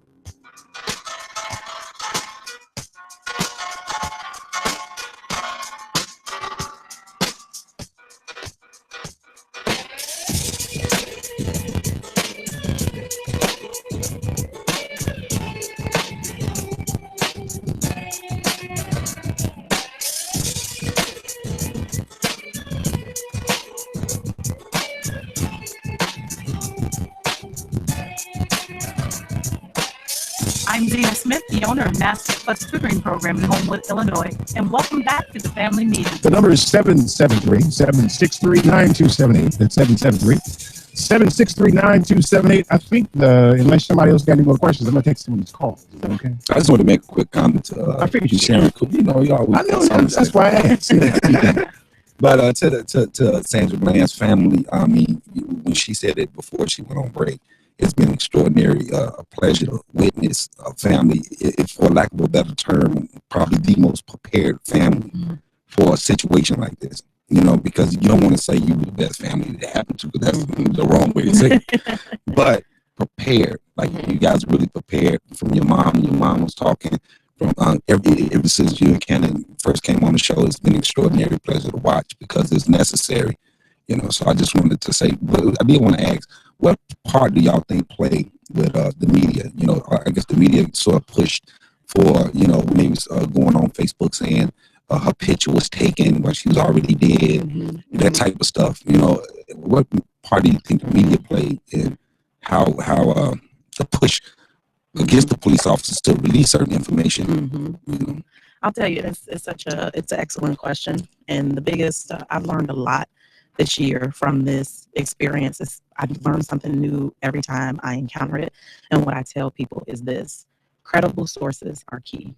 I'm Dana Smith, the owner of Master Plus Tutoring Program in Homewood, Illinois, and welcome back to the family meeting. The number is 773-763-9278. That's 773-763-9278. I think unless somebody else got any more questions, I'm gonna take some of these calls. Is that okay? I just want to make a quick comment to I figured you Sharon. You know, y'all. I know that's why I asked. But to Sandra Bland's family, I mean, when she said it before she went on break, it's been extraordinary, a pleasure to witness a family, if for lack of a better term, probably the most prepared family for a situation like this. You know, because you don't want to say you were the best family that happened to, because that's the wrong way to say it. But prepared, like you guys really prepared. From your mom was talking. From ever since you and Cannon first came on the show, it's been an extraordinary pleasure to watch because it's necessary. You know, so I just wanted to say, I did want to ask, what part do y'all think play with the media? You know, I guess the media sort of pushed for, you know, when they was going on Facebook saying her picture was taken when she was already dead, that type of stuff. You know, what part do you think the media played in how the push against the police officers to release certain information? You know? I'll tell you, it's an excellent question, and the biggest I've learned a lot this year from this experience. I learn something new every time I encounter it, and what I tell people is this: credible sources are key.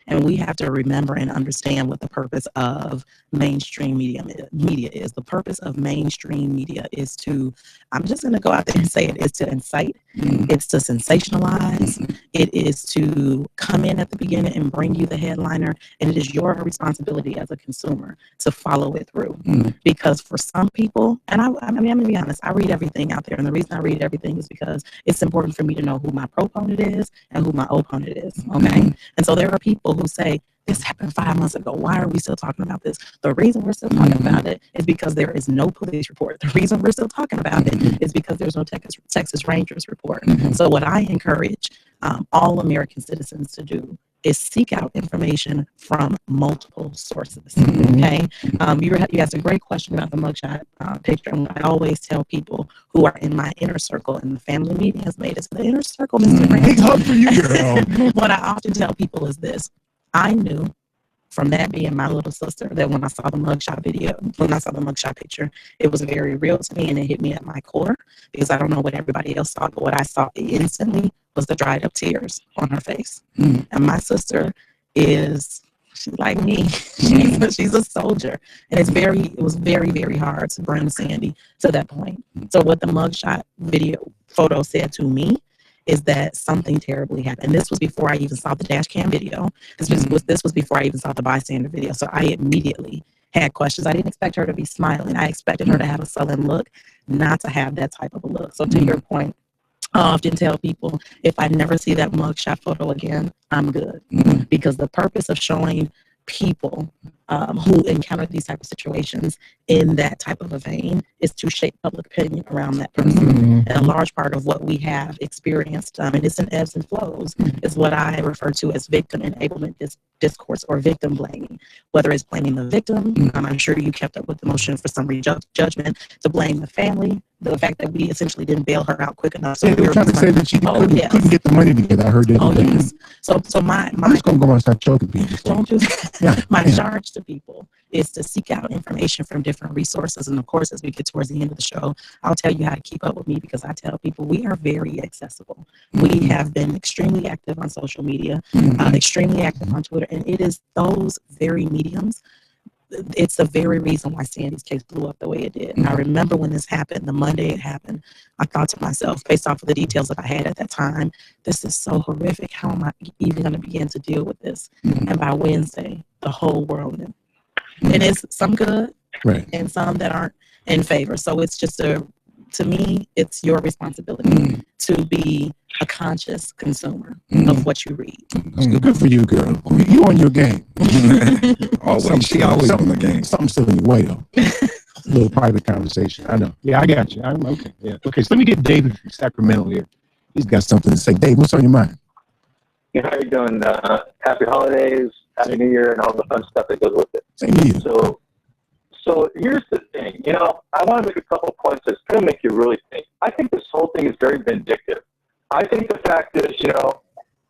And we have to remember and understand what the purpose of mainstream media is. The purpose of mainstream media is to, I'm just going to go out there and say it, is to incite, it's to sensationalize, it is to come in at the beginning and bring you the headliner, and it is your responsibility as a consumer to follow it through. Because for some people, and I mean, I'm going to be honest, I read everything out there, and the reason I read everything is because it's important for me to know who my proponent is and who my opponent is, okay? And so there are people who say, this happened 5 months ago. Why are we still talking about this? The reason we're still talking about it is because there is no police report. The reason we're still talking about it is because there's no Texas Rangers report. So what I encourage all American citizens to do is seek out information from multiple sources. Okay, you asked a great question about the mugshot picture. And I always tell people who are in my inner circle, and the family meeting has made it to the inner circle, Mr. Rand. For you, girl. What I often tell people is this: I knew from that being my little sister that when I saw the mugshot picture, it was very real to me, and it hit me at my core, because I don't know what everybody else saw, but what I saw instantly was the dried up tears on her face. And my sister she's like me. She's a soldier, and it was very, very hard to bring Sandy to that point. So what the mugshot photo said to me is that something terribly happened. This was before I even saw the dash cam video. This was before I even saw the bystander video. So I immediately had questions. I didn't expect her to be smiling. I expected her to have a sullen look, not to have that type of a look. So to your point, I often tell people, if I never see that mugshot photo again, I'm good. Because the purpose of showing people who encounter these type of situations in that type of a vein is to shape public opinion around that person. And a large part of what we have experienced, and it's in ebbs and flows, is what I refer to as victim enablement discourse, or victim blaming. Whether it's blaming the victim, I'm sure you kept up with the motion for summary judgment to blame the family, the fact that we essentially didn't bail her out quick enough. So they were trying to say that she couldn't get the money together. I heard that. Yes. So my I'm just gonna go and start choking people. Don't do that. My charge to people is to seek out information from different resources. And of course, as we get towards the end of the show, I'll tell you how to keep up with me, because I tell people we are very accessible. We have been extremely active on social media, extremely active on Twitter, and it is those very mediums. It's the very reason why Sandy's case blew up the way it did. I remember when this happened, the Monday it happened, I thought to myself, based off of the details that I had at that time, this is so horrific. How am I even going to begin to deal with this? And by Wednesday, the whole world knew. And it's some good, and some that aren't in favor. So it's just to me, it's your responsibility to be a conscious consumer of what you read. Good for you, girl. You on your game. Always. She always on the game. Something still in your way, though. A little private conversation. I know. Yeah, I got you. I'm okay. Yeah. Okay, so let me get David from Sacramento here. He's got something to say. Dave, what's on your mind? How you doing? Happy holidays, Happy New Year, and all the fun stuff that goes with it. Same to you. So here's the thing. I want to make a couple points that's going to make you really think. I think this whole thing is very vindictive. I think the fact is,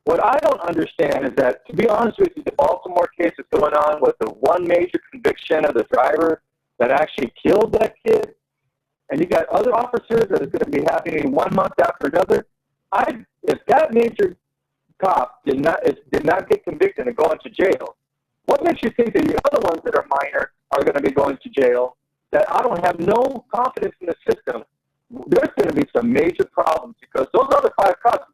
what I don't understand is that, to be honest with you, the Baltimore case is going on with the one major conviction of the driver that actually killed that kid, and you got other officers that is going to be happening 1 month after another. If that major cop did not get convicted and go into jail, what makes you think that the other ones that are minor are going to be going to jail? That I don't have no confidence in the system. There's going to be some major problems because those other 5 cops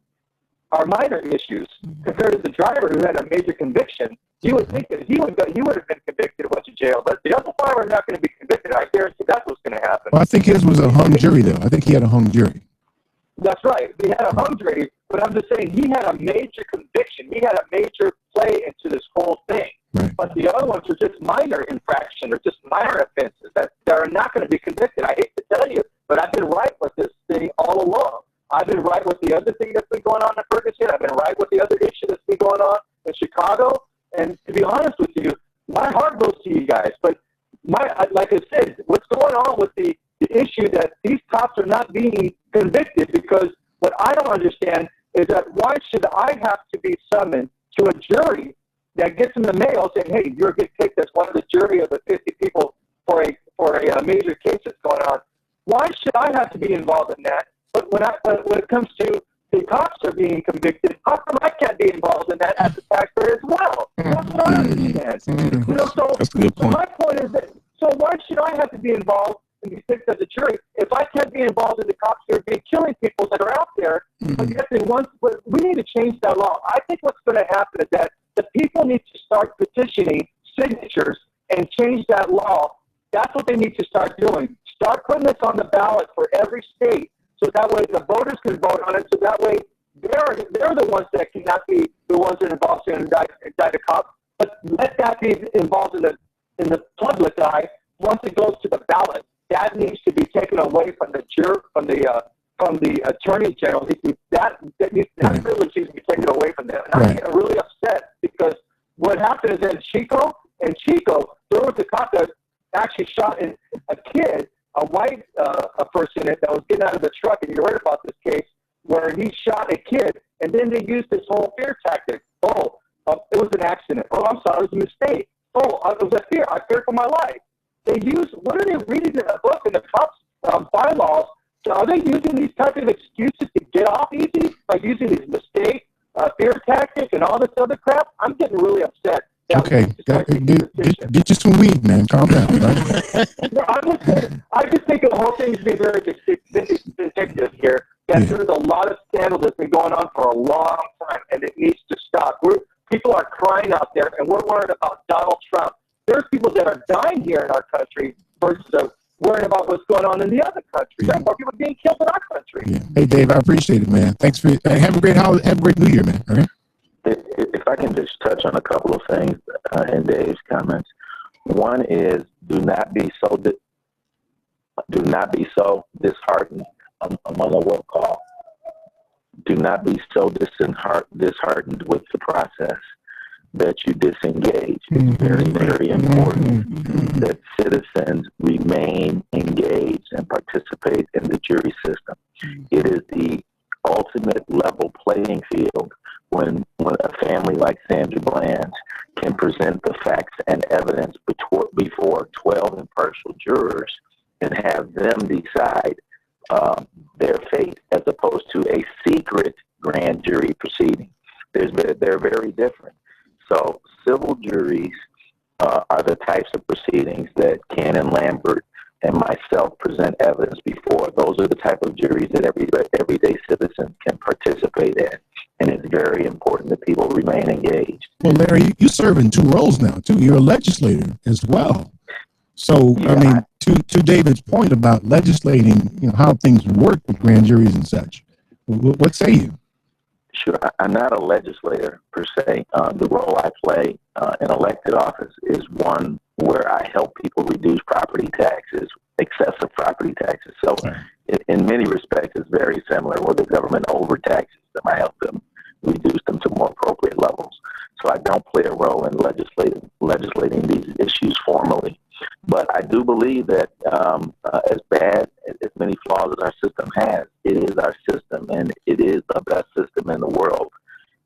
are minor issues compared to the driver who had a major conviction. You would think that he would have been convicted and went to jail, but the other 5 are not going to be convicted. I guarantee that's what's going to happen. Well, I think his was a hung jury, though. I think he had a hung jury. That's right. He had a hung jury, but I'm just saying he had a major conviction. He had a major play into this whole thing. Right. But the other ones are just minor infractions or just minor offenses that are not going to be convicted. I hate to tell you, but I've been right with this thing all along. I've been right with the other thing that's been going on in Ferguson. I've been right with the other issue that's been going on in Chicago. And to be honest with you, my heart goes to you guys. But like I said, what's going on with the issue that these cops are not being convicted, because what I don't understand is that why should I have to be summoned to a jury that gets in the mail saying, hey, you're getting picked as one of the jury of the 50 people for a major case that's going on? Why should I have to be involved in that? But when it comes to the cops are being convicted, how come I can't be involved in that as a taxpayer as well? That's what I understand. That's a good point. My point is that, so why should I have to be involved and be picked as a jury if I can't be involved in the cops who are being killing people that are out there? But yet we need to change that law. I think what's going to happen is that the people need to start petitioning signatures and change that law. That's what they need to start doing. Start putting this on the ballot for every state, so that way the voters can vote on it. So that way they're the ones that cannot be the ones that are involved in indict a cop. But let that be involved in the public eye. Once it goes to the ballot, that needs to be taken away from the attorney general. That privilege needs to be taken away from them. And I get really upset because what happened is in Chico, there was a cop that actually shot a kid, a white person that was getting out of the truck, and you heard about this case where he shot a kid, and then they used this whole fear tactic. It was an accident. Oh, I'm sorry, it was a mistake. Oh, it was a fear. I fear for my life. What are they reading in the book in the cops' bylaws? So are they using these type of excuses to get off easy by using these mistake, fear tactics, and all this other crap? I'm getting really upset. Okay, get you some weed, man. Calm down, right? No, I just think the whole thing is being very vindictive here. That there's a lot of scandal that's been going on for a long time, and it needs to stop. People are crying out there, and we're worried about Donald Trump. There's people that are dying here in our country versus worrying about what's going on in the other countries. There's more people being killed in our country. Yeah. Hey, Dave, I appreciate it, man. Thanks for have a great holiday. Have a great New Year, man. Okay. If I can just touch on a couple of things in Dave's comments. One is do not be so disheartened among a will call. Do not be so disheartened with the process that you disengage. It's very, very important that citizens remain engaged and participate in the jury system. It is the ultimate level playing field when a family like Sandra Bland can present the facts and evidence before 12 impartial jurors and have them decide their fate as opposed to a secret grand jury proceeding. They're very different. So civil juries are the types of proceedings that Ken and Lambert and myself present evidence before. Those are the type of juries that everyday citizens can participate in. And it's very important that people remain engaged. Well, Larry, you serve in 2 roles now, too. You're a legislator as well. So, I mean, to David's point about legislating, how things work with grand juries and such, what say you? Sure. I'm not a legislator per se. The role I play in elected office is one where I help people reduce property taxes, excessive property taxes. So in many respects, it's very similar. Where the government overtaxes them, I help them reduce them to more appropriate levels. So I don't play a role in legislating these issues formally. But I do believe that as bad, as many flaws as our system has, it is our system, and it is the best system in the world.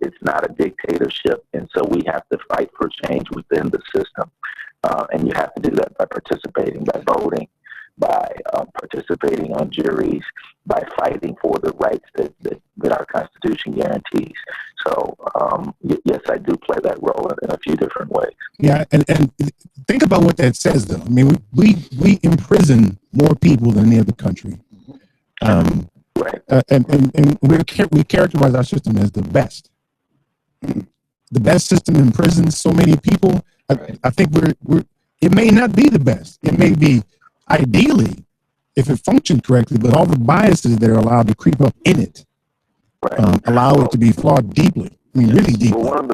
It's not a dictatorship, and so we have to fight for change within the system. And you have to do that by participating, by voting, by participating on juries, by fighting for the rights that our Constitution guarantees. So, yes, I do play that role in a few different ways. Yeah, and think about what that says, though. I mean, we imprison more people than any other country. Right. And we characterize our system as the best. The best system in prisons, so many people. I think it may not be the best. It may be ideally, if it functioned correctly, but all the biases that are allowed to creep up in it allow it to be flawed deeply. I mean, really deeply. Well, one of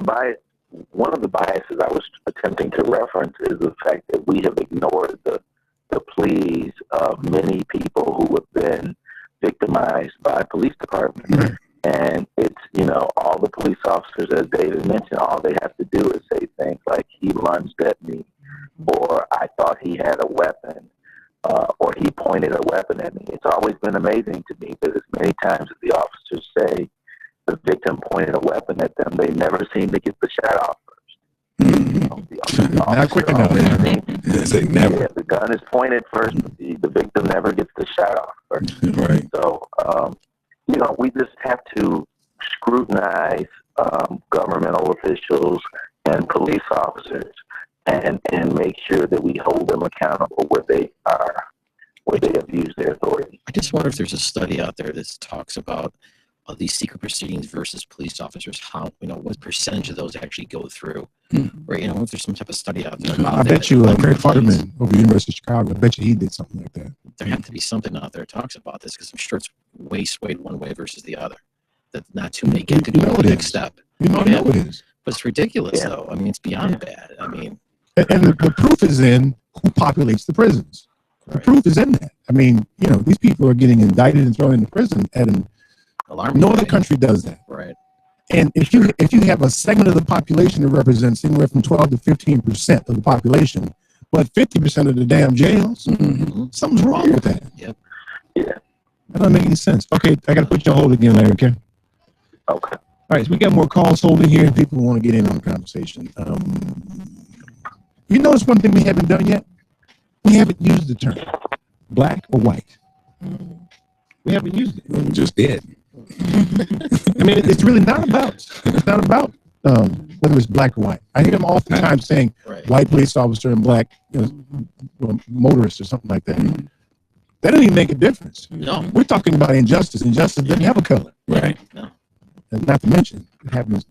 the biases I was attempting to reference is the fact that we have ignored the pleas of many people who have been victimized by police departments. And it's, all the police officers, as David mentioned, all they have to do is say things like, he lunged at me, or I thought he had a weapon, or he pointed a weapon at me. It's always been amazing to me that as many times as the officers say the victim pointed a weapon at them, they never seem to get the shot off first. Not quick enough. Yeah, the gun is pointed first, but the victim never gets the shot off first. Right. So, we just have to scrutinize governmental officials and police officers and make sure that we hold them accountable where they have used their authority. I just wonder if there's a study out there that talks about these secret proceedings versus police officers, how, what percentage of those actually go through, or, if there's some type of study out there about I bet you Craig Futterman over the University of Chicago, I bet you he did something like that. There has to be something out there that talks about this, because I'm sure it's way swayed one way versus the other. That not too many get to go the next step. You know it is. But it's ridiculous, though. I mean, it's beyond bad. I mean, and the proof is in who populates the prisons. The proof is in that. I mean, these people are getting indicted and thrown into prison at an alarming no other country does that. Right. And if you have a segment of the population that represents anywhere from 12 to 15% of the population, but 50% of the damn jails, something's wrong with that. Yep. Yeah. That doesn't make any sense. Okay, I got to put you on hold again, Larry. Okay. Okay. All right, so we got more calls holding here, and people want to get in on the conversation. You notice one thing we haven't done yet? We haven't used the term black or white. We haven't used it. We just did. I mean, it's really not about whether it's black or white. I hear them oftentimes saying white police officer and black motorist or something like that. That doesn't even make a difference. No. We're talking about injustice. Injustice doesn't have a color. Right. No. And not to mention,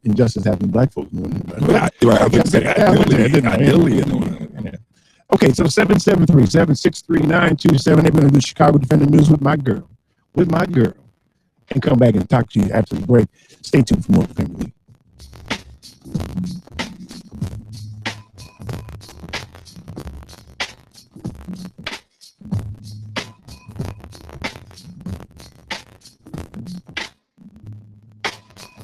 injustice happens to black folks. Right. I would say ideally. Okay, so 773-763-9278. We're going to do Chicago Defender News with my girl. And come back and talk to you after the break. Stay tuned for more Family League.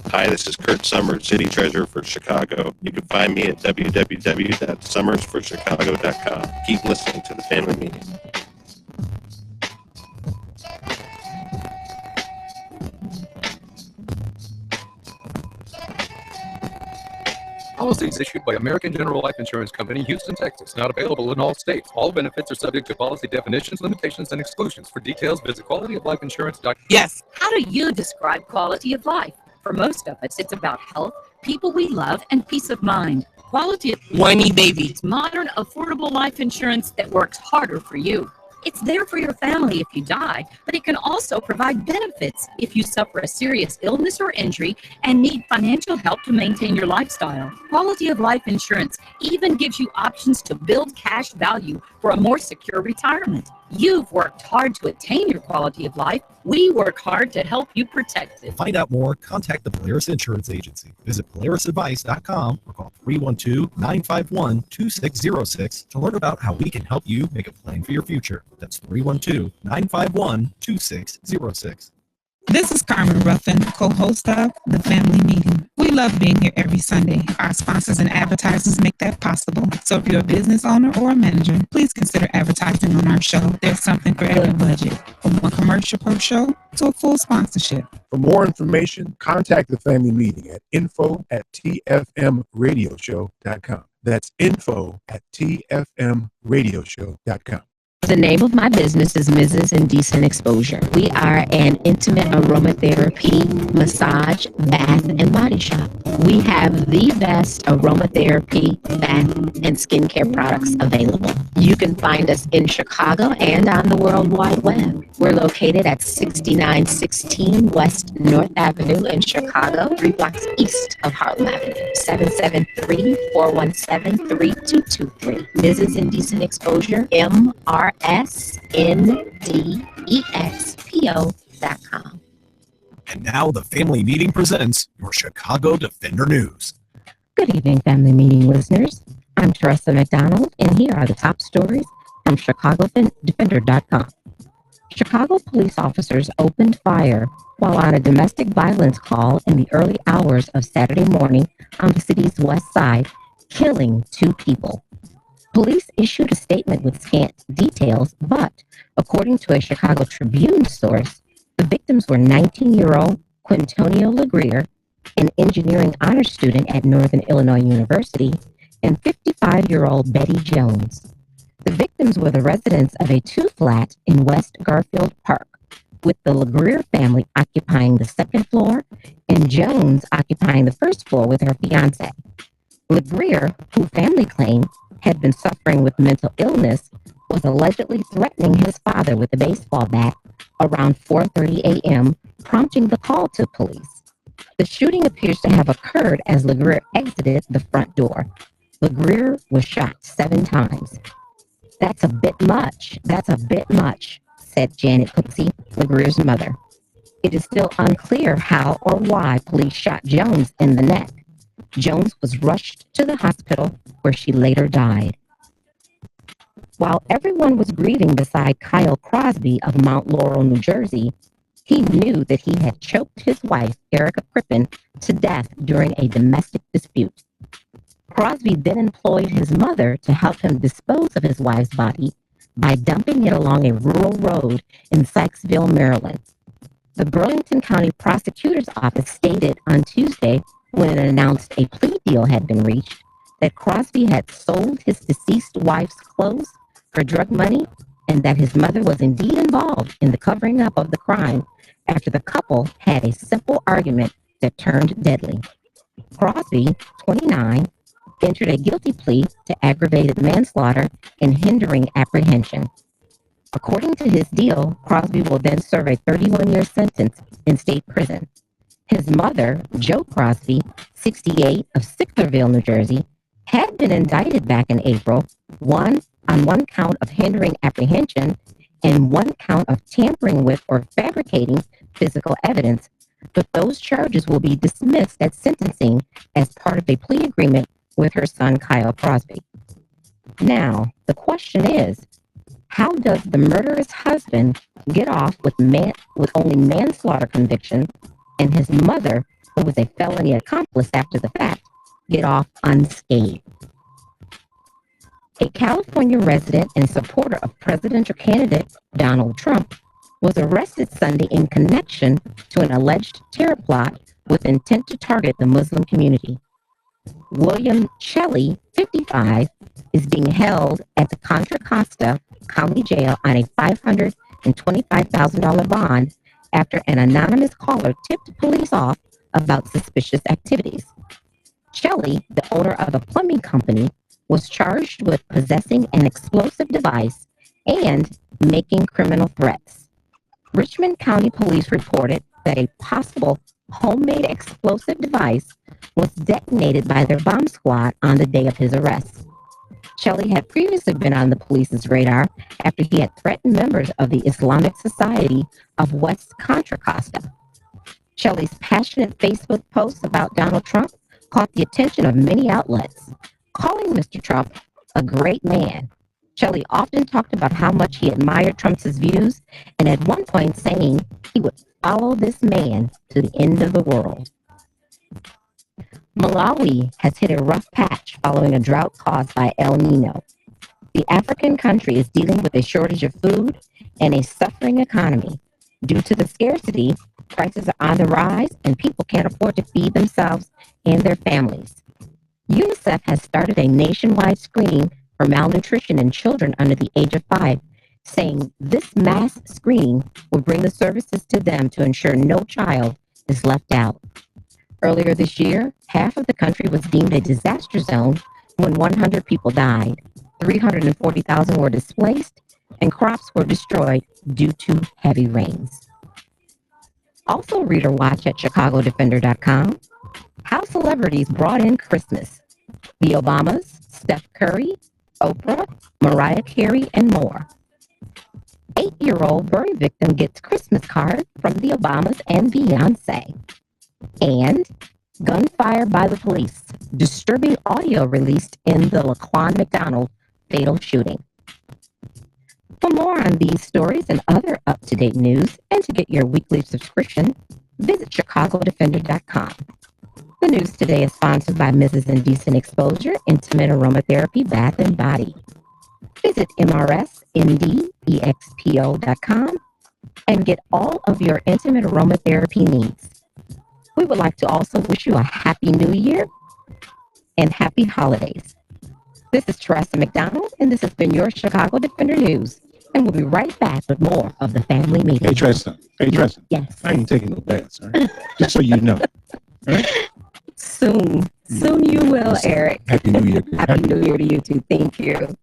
Hi, this is Kurt Summers, City Treasurer for Chicago. You can find me at www.summersforchicago.com. Keep listening to the Family Meeting. Policies issued by American General Life Insurance Company, Houston, Texas. Not available in all states. All benefits are subject to policy definitions, limitations, and exclusions. For details, visit qualityoflifeinsurance.com. Yes. How do you describe quality of life? For most of us, it's about health, people we love, and peace of mind. Quality of Whiny baby. Modern, affordable life insurance that works harder for you. It's there for your family if you die, but it can also provide benefits if you suffer a serious illness or injury and need financial help to maintain your lifestyle. Quality of life insurance even gives you options to build cash value for a more secure retirement. You've worked hard to attain your quality of life. We work hard to help you protect it. To find out more, contact the Polaris Insurance Agency. Visit polarisadvice.com or call 312-951-2606 to learn about how we can help you make a plan for your future. That's 312-951-2606. This is Carmen Ruffin, co-host of The Family Meeting. We love being here every Sunday. Our sponsors and advertisers make that possible. So if you're a business owner or a manager, please consider advertising on our show. There's something for every budget, from one commercial per show to a full sponsorship. For more information, contact the Family Meeting at info@tfmradioshow.com. That's info@tfmradioshow.com. The name of my business is Mrs. Indecent Exposure. We are an intimate aromatherapy, massage, bath, and body shop. We have the best aromatherapy, bath, and skincare products available. You can find us in Chicago and on the World Wide Web. We're located at 6916 West North Avenue in Chicago, 3 blocks east of Harlem Avenue, 773-417-3223. Mrs. Indecent Exposure, MRSNDEXPO.com. And now the Family Meeting presents your Chicago Defender News. Good evening, Family Meeting listeners. I'm Teresa McDonald, and here are the top stories from ChicagoDefender.com. Chicago police officers opened fire while on a domestic violence call in the early hours of Saturday morning on the city's west side, killing 2 people. Police issued a statement with scant details, but according to a Chicago Tribune source, the victims were 19-year-old Quintonio LeGrier, an engineering honors student at Northern Illinois University, and 55-year-old Betty Jones. The victims were the residents of a 2-flat in West Garfield Park, with the LeGrier family occupying the 2nd floor and Jones occupying the 1st floor with her fiancé. LeGrier, who family claimed had been suffering with mental illness, was allegedly threatening his father with a baseball bat around 4:30 a.m., prompting the call to police. The shooting appears to have occurred as LeGrier exited the front door. LeGrier was shot 7 times. That's a bit much, said Janet Cooksey, LeGrier's mother. It is still unclear how or why police shot Jones in the neck. Jones was rushed to the hospital where she later died. While everyone was grieving beside Kyle Crosby of Mount Laurel, New Jersey, he knew that he had choked his wife, Erica Crippen, to death during a domestic dispute. Crosby then employed his mother to help him dispose of his wife's body by dumping it along a rural road in Sykesville, Maryland. The Burlington County Prosecutor's Office stated on Tuesday, when it announced a plea deal had been reached, that Crosby had sold his deceased wife's clothes for drug money and that his mother was indeed involved in the covering up of the crime after the couple had a simple argument that turned deadly. Crosby, 29, entered a guilty plea to aggravated manslaughter and hindering apprehension. According to his deal, Crosby will then serve a 31-year sentence in state prison. His mother, Jo Crosby, 68, of Sicklerville, New Jersey, had been indicted back in April, on one count of hindering apprehension and 1 count of tampering with or fabricating physical evidence, but those charges will be dismissed at sentencing as part of a plea agreement with her son, Kyle Crosby. Now, the question is, how does the murderous husband get off with only manslaughter conviction, and his mother, who was a felony accomplice after the fact, get off unscathed? A California resident and supporter of presidential candidate Donald Trump was arrested Sunday in connection to an alleged terror plot with intent to target the Muslim community. William Shelley, 55, is being held at the Contra Costa County Jail on a $525,000 bond after an anonymous caller tipped police off about suspicious activities. Shelley, the owner of a plumbing company, was charged with possessing an explosive device and making criminal threats. Richmond County Police reported that a possible homemade explosive device was detonated by their bomb squad on the day of his arrest. Shelley had previously been on the police's radar after he had threatened members of the Islamic Society of West Contra Costa. Shelley's passionate Facebook posts about Donald Trump caught the attention of many outlets, calling Mr. Trump a great man. Shelley often talked about how much he admired Trump's views, and at one point saying he would follow this man to the end of the world. Malawi has hit a rough patch following a drought caused by El Nino. The African country is dealing with a shortage of food and a suffering economy. Due to the scarcity, prices are on the rise and people can't afford to feed themselves and their families. UNICEF has started a nationwide screening for malnutrition in children under the age of 5, saying this mass screening will bring the services to them to ensure no child is left out. Earlier this year, half of the country was deemed a disaster zone when 100 people died, 340,000 were displaced, and crops were destroyed due to heavy rains. Also reader watch at ChicagoDefender.com. How celebrities brought in Christmas. The Obamas, Steph Curry, Oprah, Mariah Carey, and more. 8-year-old burn victim gets Christmas card from the Obamas and Beyonce. And gunfire by the police. Disturbing audio released in the Laquan McDonald fatal shooting. For more on these stories and other up-to-date news, and to get your weekly subscription, visit ChicagoDefender.com. The news today is sponsored by Mrs. Indecent Exposure, Intimate Aromatherapy, Bath and Body. Visit MRSNDEXPO.com and get all of your intimate aromatherapy needs. We would like to also wish you a happy new year and happy holidays. This is Teresa McDonald, and this has been your Chicago Defender News. And we'll be right back with more of the family meeting. Hey, Teresa. Yes. I ain't taking no baths, all right? Just so you know. All right? Soon you will, Eric. Happy New Year. Happy New Year to you too. Thank you.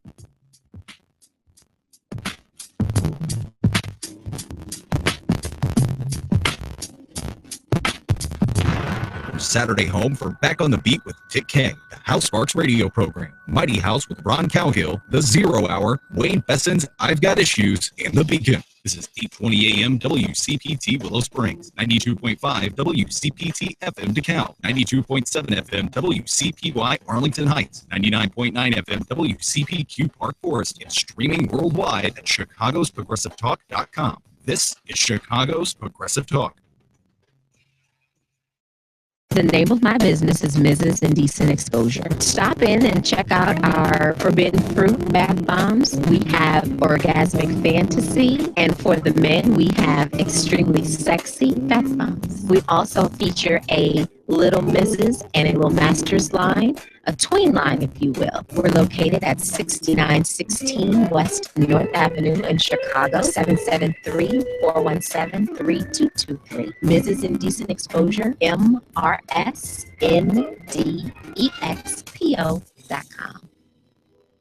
Saturday home for Back on the Beat with Dick King, the House Sparks radio program, Mighty House with Ron Cowgill, The 0 Hour, Wayne Besson's I've Got Issues, and The Beacon. This is 8:20 a.m. WCPT Willow Springs, 92.5 WCPT FM DeKalb, 92.7 FM WCPY Arlington Heights, 99.9 FM WCPQ Park Forest, and streaming worldwide at chicagosprogressivetalk.com. This is Chicago's Progressive Talk. The name of my business is Mrs. Indecent Exposure. Stop in and check out our Forbidden Fruit bath bombs. We have Orgasmic Fantasy, and for the men, we have Extremely Sexy bath bombs. We also feature a Little Mrs. and a Little Masters line, a tween line, if you will. We're located at 6916 West North Avenue in Chicago, 773-417-3223. Mrs. Indecent Exposure, MRSNDEXPO.com.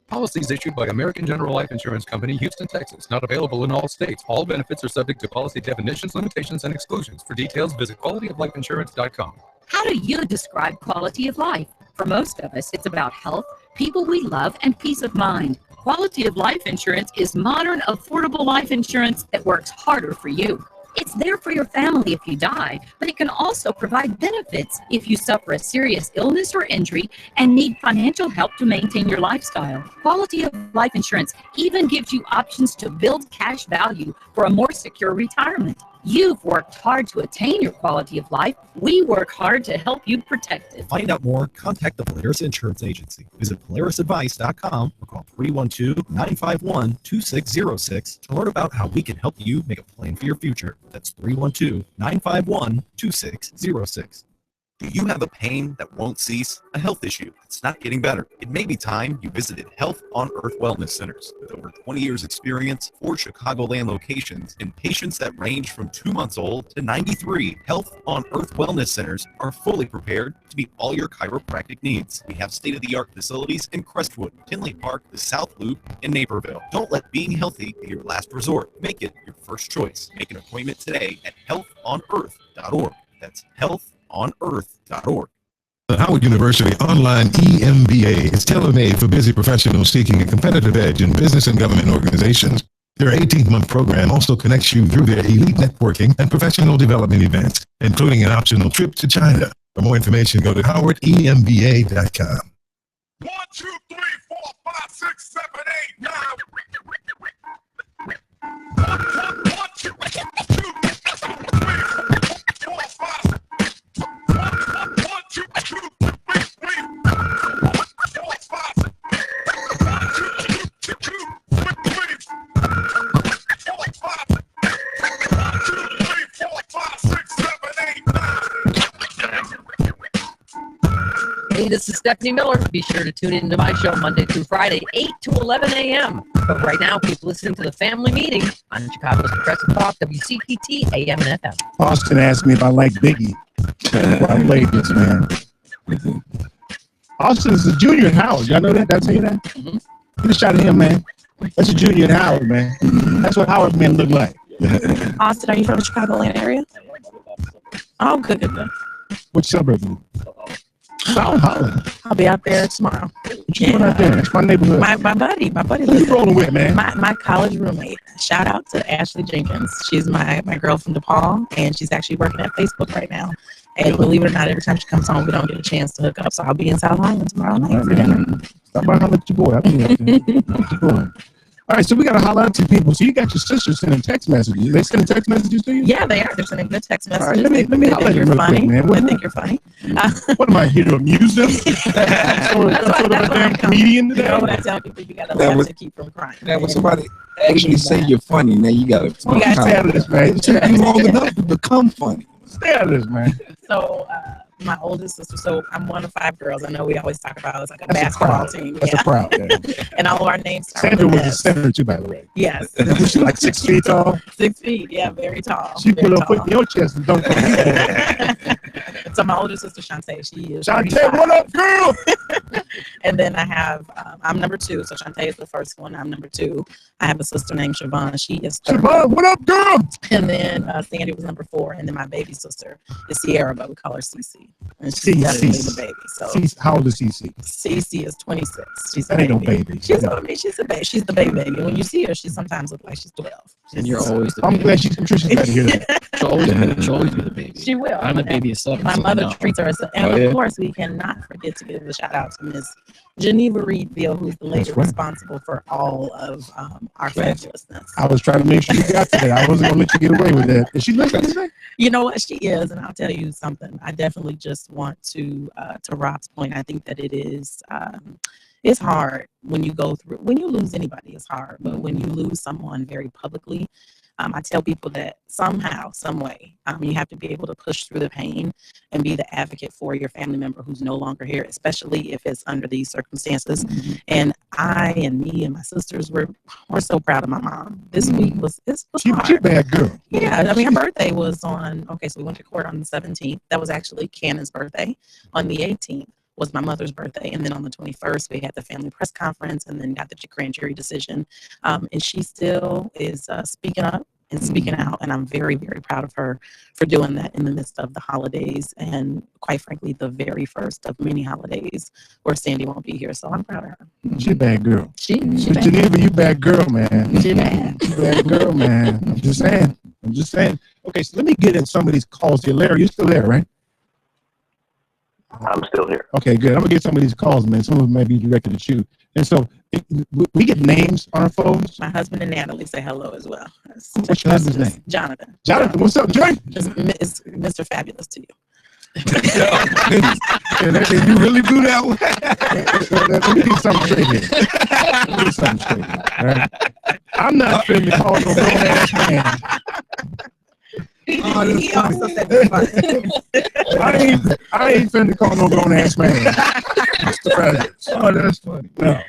Policies issued by American General Life Insurance Company, Houston, Texas. Not available in all states. All benefits are subject to policy definitions, limitations, and exclusions. For details, visit qualityouflifeinsurance.com. How do you describe quality of life? For most of us, it's about health, people we love, and peace of mind. Quality of life insurance is modern, affordable life insurance that works harder for you. It's there for your family if you die, but it can also provide benefits if you suffer a serious illness or injury and need financial help to maintain your lifestyle. Quality of life insurance even gives you options to build cash value for a more secure retirement. You've worked hard to attain your quality of life. We work hard to help you protect it. To find out more, contact the Polaris Insurance Agency. Visit polarisadvice.com or call 312-951-2606 to learn about how we can help you make a plan for your future. That's 312-951-2606. Do you have a pain that won't cease? A health issue that's not getting better? It may be time you visited Health on Earth Wellness Centers. With over 20 years experience, 4 Chicagoland locations, and patients that range from 2 months old to 93, Health on Earth Wellness Centers are fully prepared to meet all your chiropractic needs. We have state-of-the-art facilities in Crestwood, Tinley Park, the South Loop, and Naperville. Don't let being healthy be your last resort. Make it your first choice. Make an appointment today at healthonearth.org. That's healthonearth.org. The Howard University online EMBA is tailor-made for busy professionals seeking a competitive edge in business and government organizations. Their 18-month program also connects you through their elite networking and professional development events, including an optional trip to China. For more information, go to howardemba.com. 1, 2, 3, 4, 5, 6, 7, 8, 9. 1, 2, 3, 4, 5. 1, 2, 3, 4, 5. Hey, this is Stephanie Miller. Be sure to tune into my show Monday through Friday, 8 to 11 a.m. But right now, keep listening to the family meeting on Chicago's Progressive Talk, WCPT, AM and FM. Austin asked me if I like Biggie. I played this, man. Austin is a junior at Howard. Y'all know that? Did I tell you that? Get a shot at him, man. That's a junior at Howard, man. That's what Howard men look like. Austin, are you from the Chicagoland area? Oh, good. Which suburb? South Holland. I'll be out there tomorrow. What you doing out there? That's my neighborhood. My buddy. Who you rolling with, man? My college roommate. Shout out to Ashley Jenkins. She's my girl from DePaul, and she's actually working at Facebook right now. And believe it or not, every time she comes home, we don't get a chance to hook up. So I'll be in South Holland tomorrow night for dinner. Stop by and holler at your boy. I'll be out there. All right, so we got to holler out to people. So you got your sisters sending text messages. They sending text messages to you? Yeah, they are. They're sending good text messages. All right, let me holler at you're them real funny. quick, man. They think you're funny. What am I here to amuse them? Sort of a damn comedian today? You know what I tell people? You got to laugh to keep from crying. Now, when somebody actually say you're funny, now you got to stay out of this, man. It took you long enough to become funny. Stay out of this, man. So my oldest sister, so I'm one of 5 girls. I know we always talk about it's like a That's a basketball crowd. team. That's a crowd, yeah. And all of our names start Sandra with was a S. center too, by the way. Yes. Was she like 6 feet tall? 6 feet, yeah, very tall. She very put her foot tall. in your chest and dunked on you. So my older sister Shantae, she is Shantae, 35. what up, girl? And then I have, I'm number 2. So Shantae is the first one. I'm number 2. I have a sister named Siobhan. She is 30. Siobhan, what up, girl? And then Sandy was number 4. And then my baby sister is Sierra, but we call her Cece. And she's Cece. definitely the baby. So Cece, how old is Cece? Cece is 26. She's That a ain't no baby. baby. She's a baby. She's a baby. She's the baby baby. When you see her, she sometimes looks like she's 12. And you're always the I'm baby. glad Patricia's glad to hear that. She'll always be the baby. She will. I'm the baby of 7. My so mother no. treats her as a, and Oh, of yeah? course we cannot forget to give a shout out to Miss Geneva Reedville, who's the lady That's right. responsible for all of our fabulousness. I was trying to make sure you got to that. I wasn't going to let you get away with that. Is she listening today? You know what, she is, and I'll tell you something. I definitely just want to Rob's point. I think that it is. It's hard when you go through, when you lose anybody, it's hard. But when you lose someone very publicly, I tell people that somehow, some way, you have to be able to push through the pain and be the advocate for your family member who's no longer here, especially if it's under these circumstances. And I and me and my sisters, we're so proud of my mom. This week was hard. She a bad girl. Yeah, I mean, her birthday was on, okay, so we went to court on the 17th. That was actually Cannon's birthday. On the 18th was my mother's birthday. And then on the 21st, we had the family press conference and then got the grand jury decision. And she still is speaking up and speaking out. And I'm very, very proud of her for doing that in the midst of the holidays. And quite frankly, the very first of many holidays where Sandy won't be here. So I'm proud of her. She a bad girl. She Miss bad. Geneva, you bad girl, man. She bad. You bad girl, man. I'm just saying. Okay, so let me get in some of these calls here. Larry, you're still there, right? I'm still here. Okay, good. I'm gonna get some of these calls, man. Some of them might be directed at you. And so we get names on our phones. My husband and Natalie say hello as well. What's your husband's name? Jonathan. Jonathan, what's up, Joy? It's Mr. Fabulous to you. You really blew that one. Let me get something straight here. Let me get something straight here. All right? I'm not finna call no grown ass man. He also said it's fun. I ain't finna call no grown ass man. Mr. President. Oh, that's funny. No.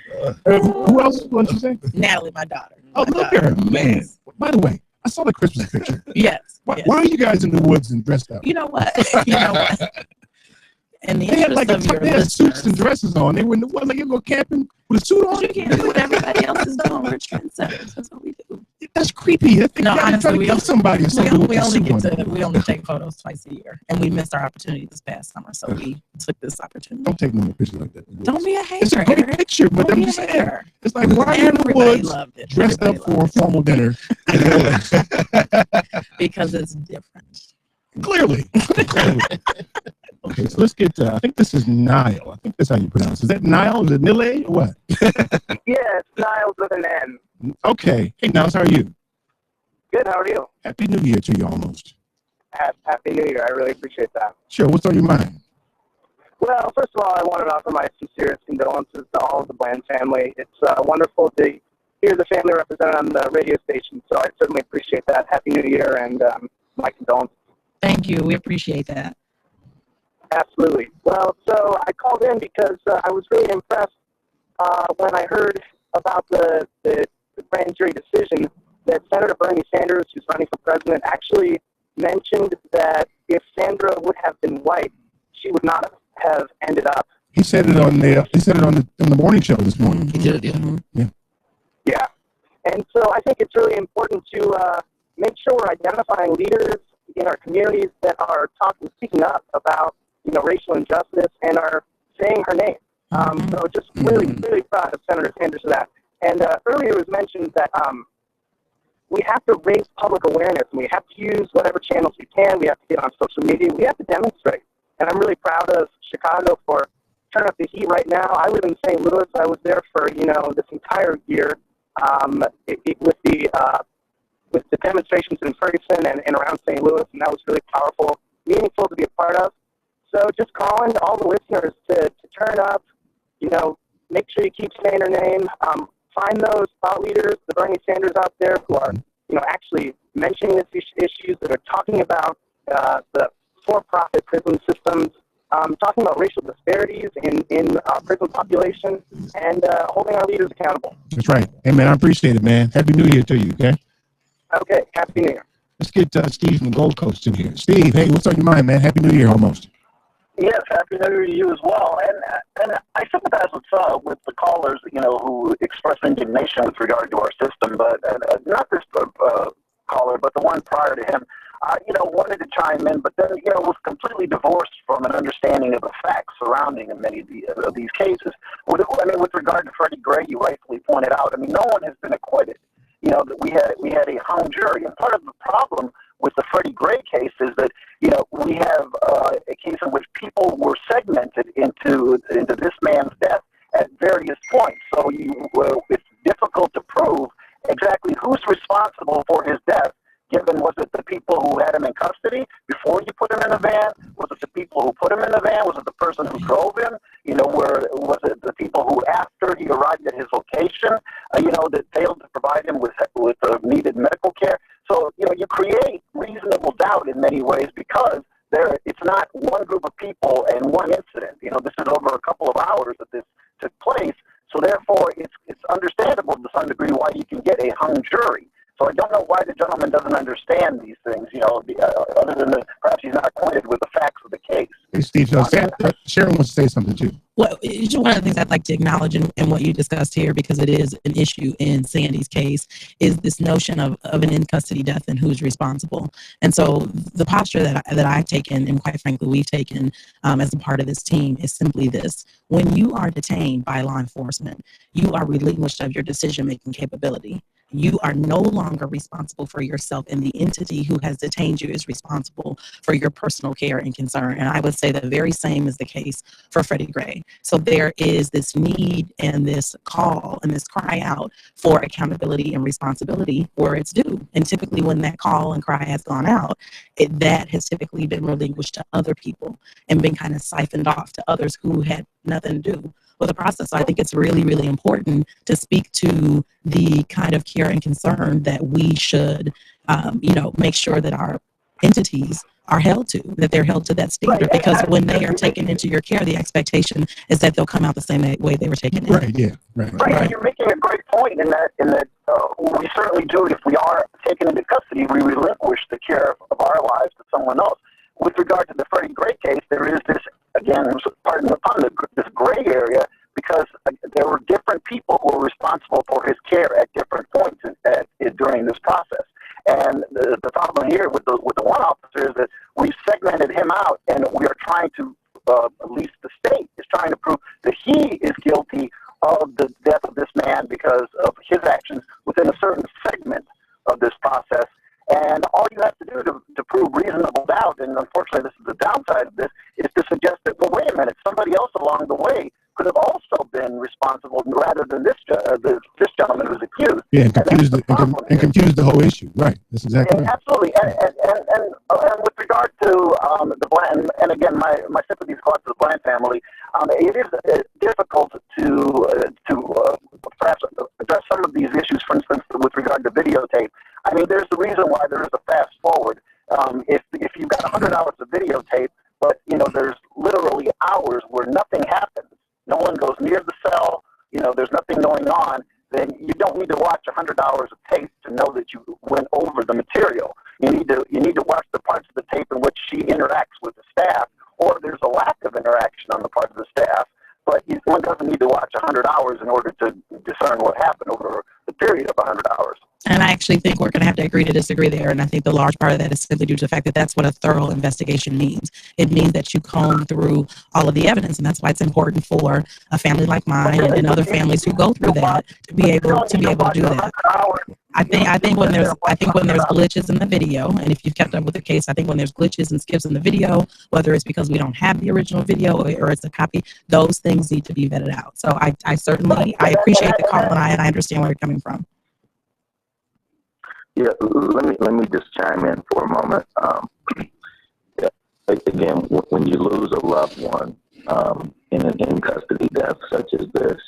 Who else? What you say? Natalie, my daughter. Oh, look at her, man. By the way, I saw the Christmas picture. Yes. Why are you guys in the woods and dressed up? You know what? You know what? And the They had like interest of your they had suits listeners. and dresses on. They were in the woods, like you go camping with a suit on. You can't do what everybody else is doing. We're trendsetters. That's what we do. That's creepy. I think No, you gotta try honestly, to kill somebody or something. with we a only suit get on. to we only take photos twice a year, and we missed our opportunity this past summer, so we took this opportunity. Don't take no more pictures like that. Don't be a hater. It's a great Eric. picture, but Don't I'm be a just saying. hater. It's like, why are you in the Everybody woods loved it. dressed up for a formal dinner? Because it's different. Clearly. Okay, so let's get. I think this is Nile. I think that's how you pronounce it. Is that Nile? Is it Nile or what? Yeah, it's Niles with an N. Okay. Hey, Niles, how are you? Good, how are you? Happy New Year to you almost. Happy New Year. I really appreciate that. Sure. What's on your mind? Well, first of all, I want to offer my sincerest condolences to all of the Bland family. It's wonderful to hear the family represented on the radio station, so I certainly appreciate that. Happy New Year, and my condolences. Thank you. We appreciate that. Absolutely. Well, so I called in because I was really impressed when I heard about the grand jury decision that Senator Bernie Sanders, who's running for president, actually mentioned that if Sandra would have been white, she would not have ended up. He said it on the. He said it on the morning show this morning. He did, yeah. Yeah. And so I think it's really important to make sure we're identifying leaders in our communities that are speaking up about, racial injustice and are saying her name. So just really, really proud of Senator Sanders for that. And earlier it was mentioned that we have to raise public awareness, and we have to use whatever channels we can. We have to get on social media. We have to demonstrate. And I'm really proud of Chicago for turning up the heat right now. I live in St. Louis. I was there for, this entire year with the demonstrations in Ferguson and around St. Louis, and that was really powerful, meaningful to be a part of. So just calling all the listeners to turn up, make sure you keep saying her name. Find those thought leaders, the Bernie Sanders out there who are, actually mentioning these issues, that are talking about the for-profit prison systems, talking about racial disparities in prison population, and holding our leaders accountable. That's right. Hey, man, I appreciate it, man. Happy New Year to you, okay? Okay, Happy New Year. Let's get Steve from the Gold Coast in here. Steve, hey, what's on your mind, man? Happy New Year almost. Yes, Happy New Year to you as well. And I sympathize with the callers, who express indignation with regard to our system, but not this caller, but the one prior to him, wanted to chime in, but then, was completely divorced from an understanding of the facts surrounding many of these cases. With regard to Freddie Gray, you rightfully pointed out, no one has been acquitted. That we had a hung jury, and part of the problem with the Freddie Gray case is that we have a case in which people were segmented into this man's death at various points. So it's difficult to prove exactly who's responsible for his death. Given, was it the people who had him in custody before you put him in a van? Was it the people who put him in the van? Was it the person who drove him? Was it the people who, after he arrived at his location, that failed to provide him with needed medical care? So, you create reasonable doubt in many ways because it's not one group of people and one incident. This is over a couple of hours that this took place. So therefore, it's understandable to some degree why you can get a hung jury. So I don't know why the gentleman doesn't understand these things, other than perhaps he's not acquainted with the facts of the case. Hey, Steve, Sharon wants to say something too. Well, it's one of the things I'd like to acknowledge in what you discussed here, because it is an issue in Sandy's case, is this notion of an in-custody death and who's responsible. And so the posture that I've taken, and quite frankly we've taken as a part of this team, is simply this. When you are detained by law enforcement, you are relinquished of your decision-making capability. You are no longer responsible for yourself, and the entity who has detained you is responsible for your personal care and concern. And I would say the very same is the case for Freddie Gray. So there is this need and this call and this cry out for accountability and responsibility where it's due. And typically when that call and cry has gone out, that has typically been relinquished to other people and been kind of siphoned off to others who had nothing to do with the process. So I think it's really, really important to speak to the kind of care and concern that we should, make sure that our entities are held to, that they're held to that standard, because when they are taken into your care, the expectation is that they'll come out the same way they were taken in. Right, yeah, right. And you're making a great point in that we certainly do. If we are taken into custody, we relinquish the care of our lives to someone else. With regard to the Freddie Gray case, there is this, again, pardon the pun, this gray area, because there were different people who were responsible for his care at different points during this process. And the problem here with the one officer is that we've segmented him out, and we are trying to, at least the state is trying to prove that he is guilty of the death of this man because of his actions within a certain segment of this process. And all you have to do to prove reasonable doubt, and unfortunately this is the downside of this, is to suggest that, well, wait a minute, somebody else along the way could have also been responsible rather than this gentleman who's accused. Yeah, and confuse the whole issue. Right. That's exactly right. Absolutely. And with regard to the Bland, and again, my sympathies go out to the Bland family, it is difficult to perhaps address some of these issues, for instance, with regard to videotape. I mean, there's the reason why there is a fast forward. If you've got 100 hours of videotape, but, there's literally hours where nothing happens, no one goes near the cell, there's nothing going on, then you don't need to watch 100 hours of tape to know that you went over the material. You need to watch the parts of the tape in which she interacts with the staff, or there's a lack of interaction on the part of the staff, but one doesn't need to watch 100 hours in order to discern what happened over the period of 100 hours. And I actually think we're going to have to agree to disagree there. And I think the large part of that is simply due to the fact that that's what a thorough investigation means. It means that you comb through all of the evidence, and that's why it's important for a family like mine and other families who go through that to be able to do that. I think when there's glitches in the video, and if you've kept up with the case, I think when there's glitches and skips in the video, whether it's because we don't have the original video or it's a copy, those things need to be vetted out. So I certainly appreciate the call, and I understand where you're coming from. Yeah, let me just chime in for a moment. Again, when you lose a loved one in an in-custody death such as this,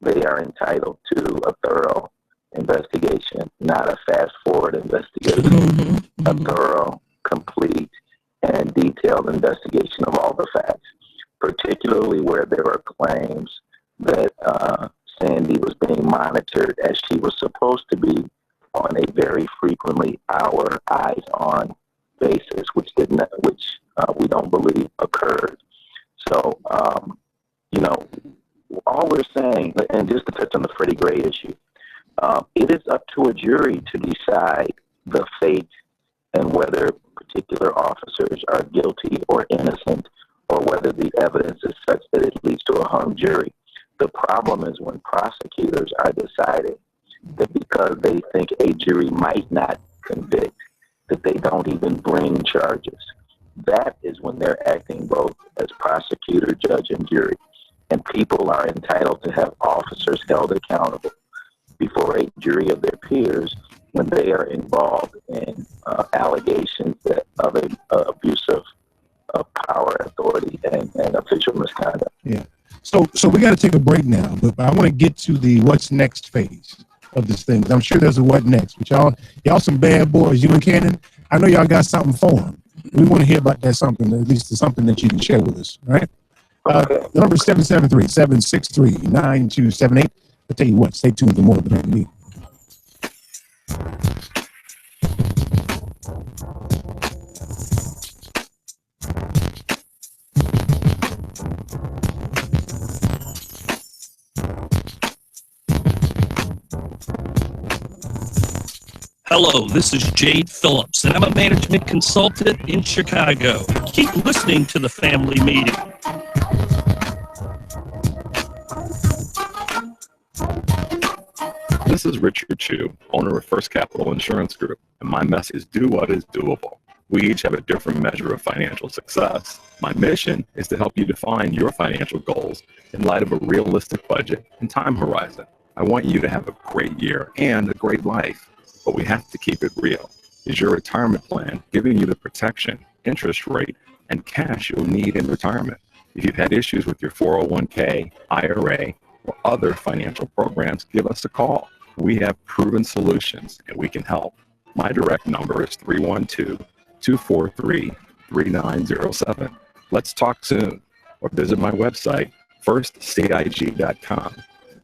they are entitled to a thorough investigation, not a fast-forward investigation. A thorough, complete, and detailed investigation of all the facts, particularly where there are claims that Sandy was being monitored as she was supposed to be on a very frequently hour eyes-on basis, which we don't believe occurred. So, all we're saying, and just to touch on the Freddie Gray issue, it is up to a jury to decide the fate and whether particular officers are guilty or innocent, or whether the evidence is such that it leads to a hung jury. The problem is when prosecutors are deciding that because they think a jury might not convict, that they don't even bring charges. That is when they're acting both as prosecutor, judge, and jury. And people are entitled to have officers held accountable before a jury of their peers when they are involved in allegations of an abuse of power, authority, and official misconduct. Yeah. So we got to take a break now, but I want to get to the what's next phase of this thing. I'm sure there's a what next. But y'all some bad boys, you and Cannon. I know y'all got something for them. We want to hear about that something, at least something that you can share with us, right? The number is 773-763-9278. I'll tell you what, stay tuned for more of the me. Hello, this is Jade Phillips, and I'm a management consultant in Chicago. Keep listening to the family meeting. This is Richard Chu, owner of First Capital Insurance Group, and my message is do what is doable. We each have a different measure of financial success. My mission is to help you define your financial goals in light of a realistic budget and time horizon. I want you to have a great year and a great life, but we have to keep it real. Is your retirement plan giving you the protection, interest rate, and cash you'll need in retirement? If you've had issues with your 401k, IRA, or other financial programs, give us a call. We have proven solutions and we can help. My direct number is 888-243-3907. Let's talk soon, or visit my website, firstcig.com.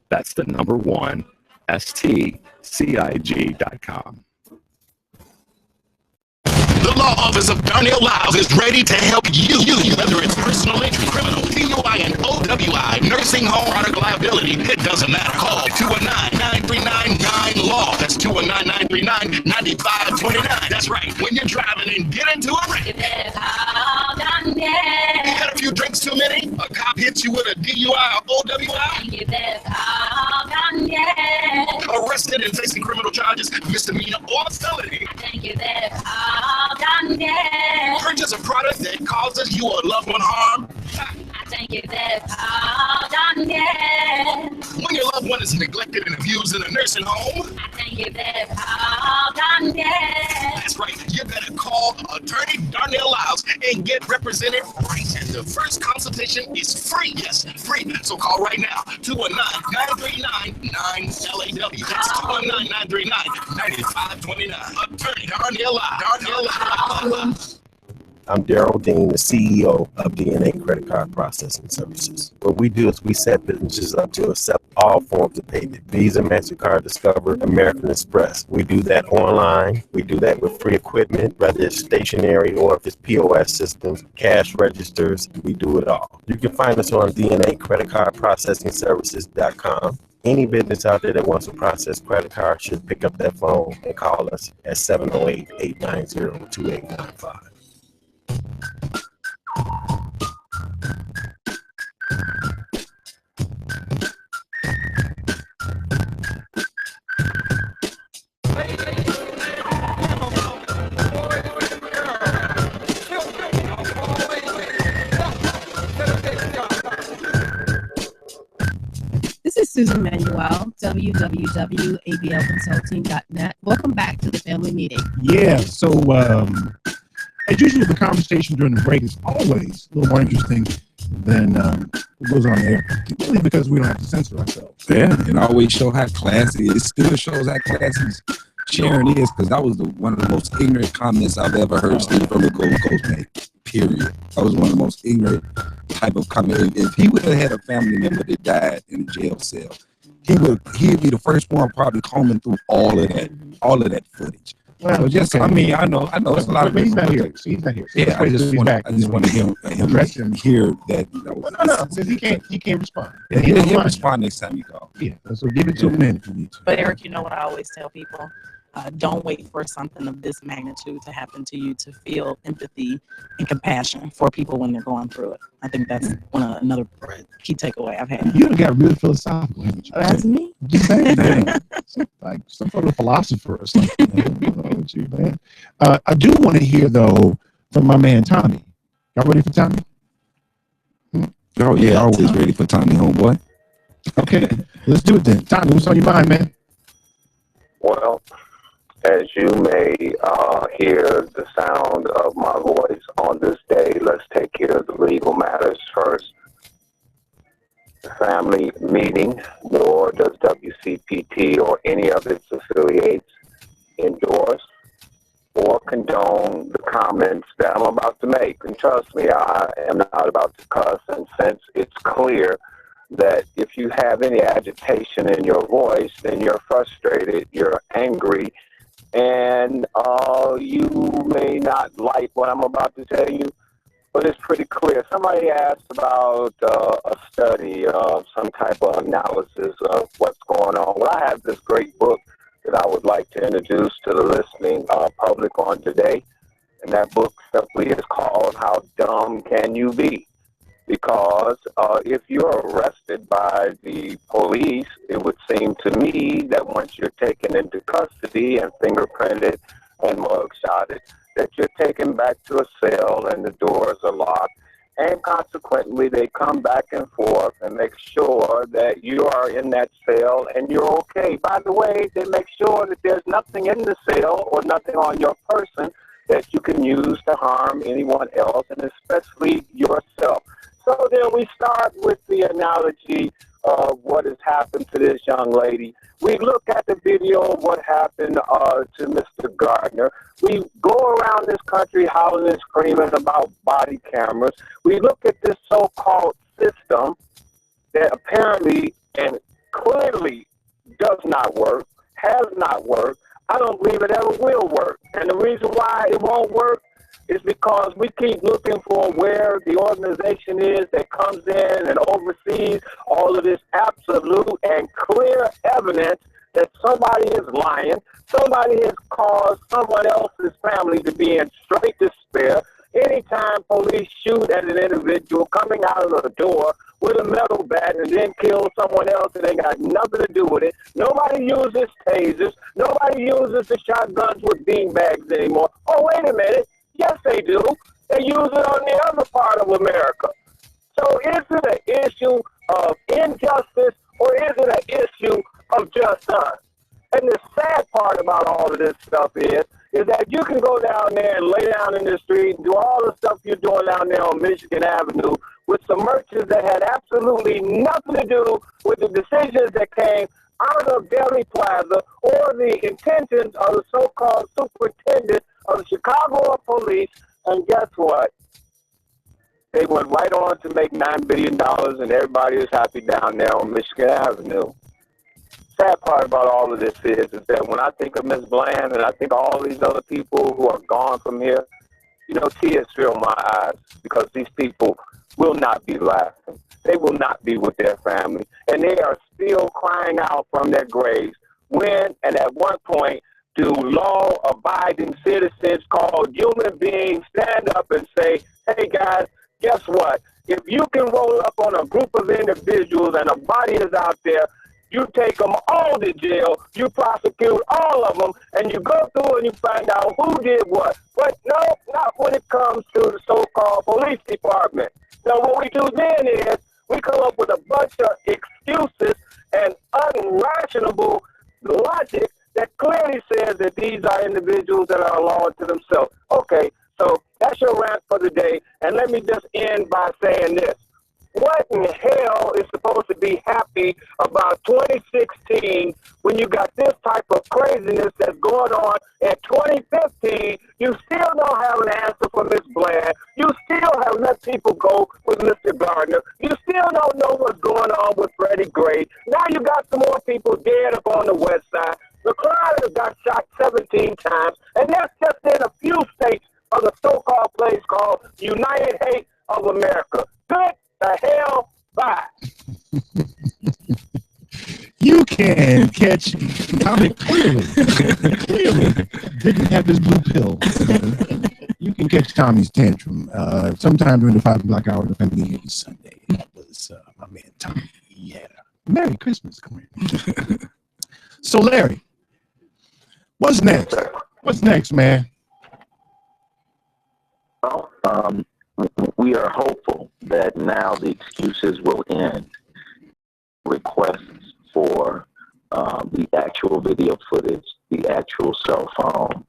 That's the number 1, stcig.com. The law office of Darnell Lyles is ready to help you, whether it's personal injury, criminal, DUI, and OWI, nursing home, product liability, it doesn't matter. Call 219-939-9-LAW. That's 219-939-9529. That's right. When you're driving and get into a wreck, you had a few drinks too many, a cop hits you with a DUI or OWI, arrested and facing criminal charges, misdemeanor or felony, purchase a product that causes you or a loved one harm, when your loved one is neglected and abused in a nursing home, that's right, you better call Attorney Darnell Lyles and get represented right. And the first consultation is free. Yes, free. So call right now, 219-939-9LAW. That's 219-939-9529. Attorney Darnell Lyles. I'm Daryl Dean, the CEO of DNA Credit Card Processing Services. What we do is we set businesses up to accept all forms of payment: Visa, MasterCard, Discover, American Express. We do that online. We do that with free equipment, whether it's stationary or if it's POS systems, cash registers. We do it all. You can find us on DNA Credit Card Processing Services.com. Any business out there that wants to process credit cards should pick up that phone and call us at 708-890-2895. This is Susan Manuel, www.ablconsulting.net. Welcome back to the family meeting. Yeah, so as usual, the conversation during the break is always a little more interesting than what goes on there, only because we don't have to censor ourselves. Yeah, it always show how classy, it still shows how classy Sharon is, because that was one of the most ignorant comments I've ever heard Steve from the Gold Coast make, period. That was one of the most ignorant type of comment. If he would have had a family member that died in a jail cell, he'd be the first one probably combing through all of that footage. Well, So just, okay. I mean, I know it's a lot of But he's not people. here. He's not here. Yeah, I just want to hear him hear that. No, since he can't respond. Yeah, he'll respond next time you call. Yeah, so give it to him then if you need to. But Eric, you know what I always tell people? Don't wait for something of this magnitude to happen to you to feel empathy and compassion for people when they're going through it. I think that's another key takeaway I've had. You got really philosophical, haven't you? That's me. Just saying, man. Like some sort of philosopher or something. I don't know what you, man. I do want to hear though from my man Tommy. Y'all ready for Tommy? Oh yeah, always ready for Tommy, homeboy. Okay, let's do it then. Tommy, what's on your mind, man? Well, as you may hear the sound of my voice on this day, let's take care of the legal matters first. The family meeting, nor does WCPT or any of its affiliates endorse or condone the comments that I'm about to make. And trust me, I am not about to cuss. And since it's clear that if you have any agitation in your voice, then you're frustrated, you're angry, and you may not like what I'm about to tell you, but it's pretty clear. Somebody asked about a study, some type of analysis of what's going on. Well, I have this great book that I would like to introduce to the listening public on today, and that book simply is called How Dumb Can You Be? Because if you're arrested by the police, it would seem to me that once you're taken into custody and fingerprinted and mugshotted, that you're taken back to a cell and the doors are locked. And consequently, they come back and forth and make sure that you are in that cell and you're okay. By the way, they make sure that there's nothing in the cell or nothing on your person that you can use to harm anyone else, and especially yourself. So then we start with the analogy of what has happened to this young lady. We look at the video of what happened to Mr. Gardner. We go around this country howling and screaming about body cameras. We look at this so-called system that apparently and clearly does not work, has not worked. I don't believe it ever will work. And the reason why it won't work is because we keep looking for where the organization is that comes in and oversees all of this absolute and clear evidence that somebody is lying, somebody has caused someone else's family to be in straight despair. Anytime police shoot at an individual coming out of the door with a metal bat and then kill someone else and they got nothing to do with it, nobody uses tasers, nobody uses the shotguns with beanbags anymore. Oh, wait a minute. Yes, they do. They use it on the other part of America. So is it an issue of injustice or is it an issue of just us? And the sad part about all of this stuff is that you can go down there and lay down in the street and do all the stuff you're doing down there on Michigan Avenue with some merchants that had absolutely nothing to do with the decisions that came out of Deli Plaza or the intentions of the so-called superintendent of the Chicago Police. And guess what? They went right on to make $9 billion and everybody is happy down there on Michigan Avenue. Sad part about all of this is that when I think of Ms. Bland and I think of all these other people who are gone from here, you know, tears fill my eyes because these people will not be laughing. They will not be with their family. And they are still crying out from their graves. When and at what point do law-abiding citizens called human beings stand up and say, hey, guys, guess what? If you can roll up on a group of individuals and a body is out there, you take them all to jail, you prosecute all of them, and you go through and you find out who did what. But no, not when it comes to the so-called police department. So what we do then is we come up with a bunch of excuses and unrationable logic that clearly says that these are individuals that are a law unto themselves. Okay, so that's your rant for the day. And let me just end by saying this. What in hell is supposed to be happy about 2016 when you got this type of craziness that's going on in 2015? You still don't have an answer for Ms. Bland. You still have let people go with Mr. Gardner. You still don't know what's going on with Freddie Gray. Now you got some more people dead up on the west side. The Carter got shot 17 times, and that's just in a few states of the so-called place called United Hate of America. Good the hell bye. You can catch Tommy clearly. Didn't have this blue pill. You can catch Tommy's tantrum sometime during the 5 o'clock hour of Family Sunday. That was my man Tommy. Yeah. Merry Christmas. Come here. So Larry, what's next? What's next, man? Well, we are hopeful that now the excuses will end. Requests for the actual video footage, the actual cell phone,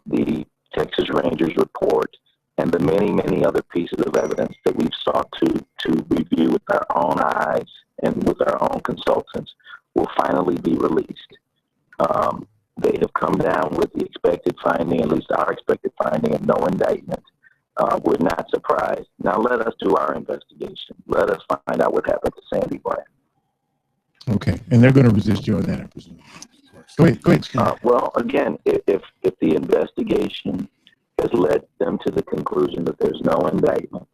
the Texas Rangers report, and the many, many other pieces of evidence that we've sought to review with our own eyes and with our own consultants will finally be released. They have come down with the expected finding, at least our expected finding, of no indictment. We're not surprised. Now let us do our investigation. Let us find out what happened to Sandy Bland. Okay, and they're going to resist you on that, I presume. Go ahead. Well, again, if the investigation has led them to the conclusion that there's no indictment,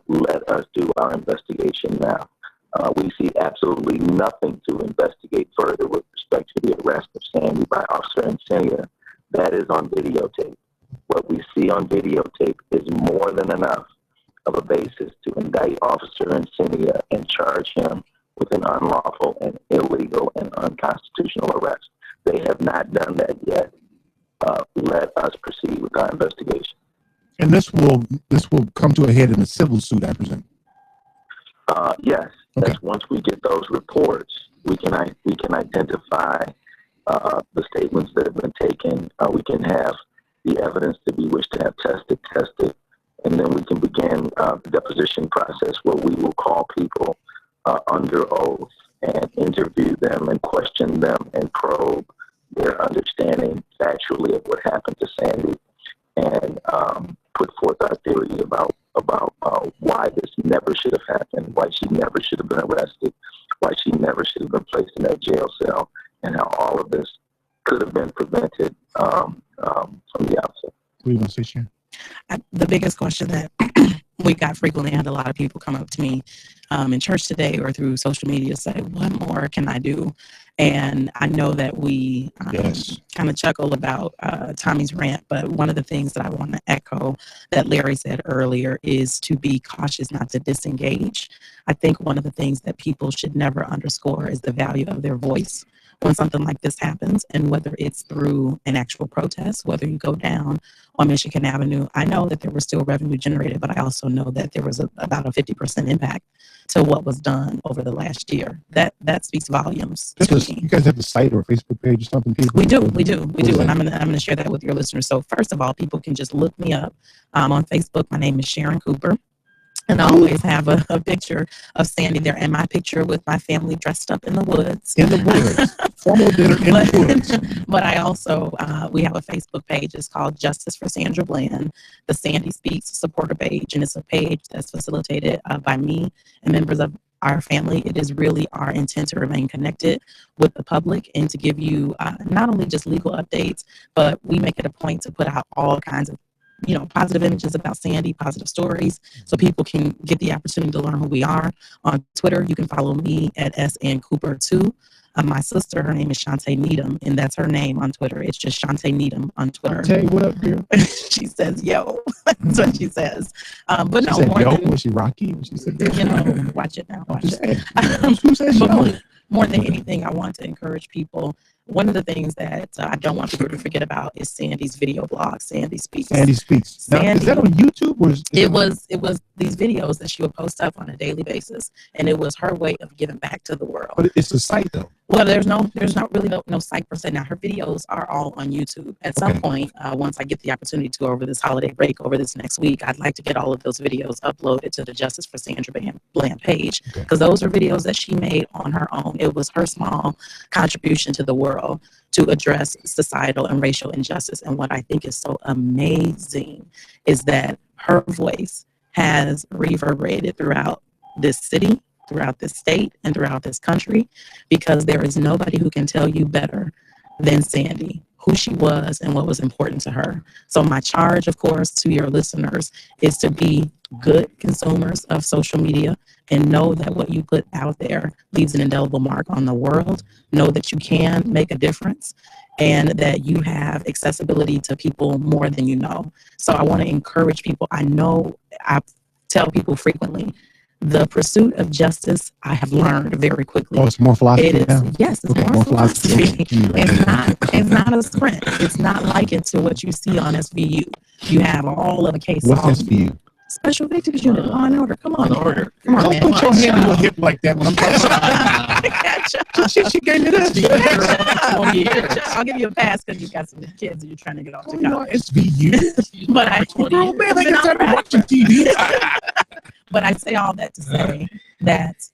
let us do our investigation now. We see absolutely nothing to investigate further with respect to the arrest of Sandy by Officer Encinia. That is on videotape. What we see on videotape is more than enough of a basis to indict Officer Encinia and charge him with an unlawful and illegal and unconstitutional arrest. They have not done that yet. Let us proceed with our investigation. And this will come to a head in a civil suit, I presume. Yes. Okay. That's once we get those reports, we can identify the statements that have been taken. We can have the evidence that we wish to have tested, and then we can begin the deposition process where we will call people under oath and interview them and question them and probe their understanding factually of what happened to Sandy, and put forth our theory about why this never should have happened, why she never should have been arrested, why she never should have been placed in that jail cell, and how all of this could have been prevented from the outset. What are you going to say, Sharon? The biggest question that we got frequently, I had a lot of people come up to me in church today or through social media say, what more can I do? And I know that we kind of chuckle about Tommy's rant, but one of the things that I want to echo that Larry said earlier is to be cautious not to disengage. I think one of the things that people should never underscore is the value of their voice when something like this happens, and whether it's through an actual protest, whether you go down on Michigan Avenue. I know that there was still revenue generated, but I also know that there was about a 50% impact to what was done over the last year. That speaks volumes. You guys have a site or a Facebook page or something? We do, and I'm gonna share that with your listeners. So first of all, people can just look me up on Facebook. My name is Sharon Cooper. And I always have a picture of Sandy there, and my picture with my family dressed up in the woods. In the woods. Formal dinner in the woods. But I also, we have a Facebook page. It's called Justice for Sandra Bland, the Sandy Speaks supporter page. And it's a page that's facilitated by me and members of our family. It is really our intent to remain connected with the public and to give you not only just legal updates, but we make it a point to put out all kinds of positive images about Sandy, positive stories, so people can get the opportunity to learn who we are. On Twitter, you can follow me at SNCooper2. My sister, her name is Shantae Needham, and that's her name on Twitter. It's just Shantae Needham on Twitter. Shantae, what up, girl? She says, yo. That's what she says. But She no, said, more yo, than, was she Rocky? When she said that? watch it now. Watch Just it. saying. Who said But yo? more than anything, I want to encourage people. One of the things that I don't want people to forget about is Sandy's video blog, Sandy Speaks. Sandy Speaks. Now, is that on YouTube? Or is It was these videos that she would post up on a daily basis, and it was her way of giving back to the world. But it's a site, though. Well, there's not really no site per se. Now her videos are all on YouTube. At some point, once I get the opportunity to over this holiday break, over this next week, I'd like to get all of those videos uploaded to the Justice for Sandra Bland page, because those are videos that she made on her own. It was her small contribution to the world to address societal and racial injustice. And what I think is so amazing is that her voice has reverberated throughout this city, throughout this state, and throughout this country, because there is nobody who can tell you better than Sandy who she was and what was important to her. So my charge, of course, to your listeners is to be good consumers of social media and know that what you put out there leaves an indelible mark on the world. Know that you can make a difference and that you have accessibility to people more than you know. So I want to encourage people. I know I tell people frequently, the pursuit of justice, I have learned very quickly. Oh, it's more philosophy It is, now? yes, it's Okay, more more philosophy. philosophy. It's not a sprint. It's not likened to what you see on SVU. You have all of the cases. What's SVU? Special Victims Unit, Law and Order. Come on, man. Come on, Don't man. put your hand on your hip like that when I'm talking. She gave me that. I'll give you a pass because you got some kids and you're trying to get off to You know, college. SVU. But I, Bro, man, they got time watching TV. but I say all that to say that,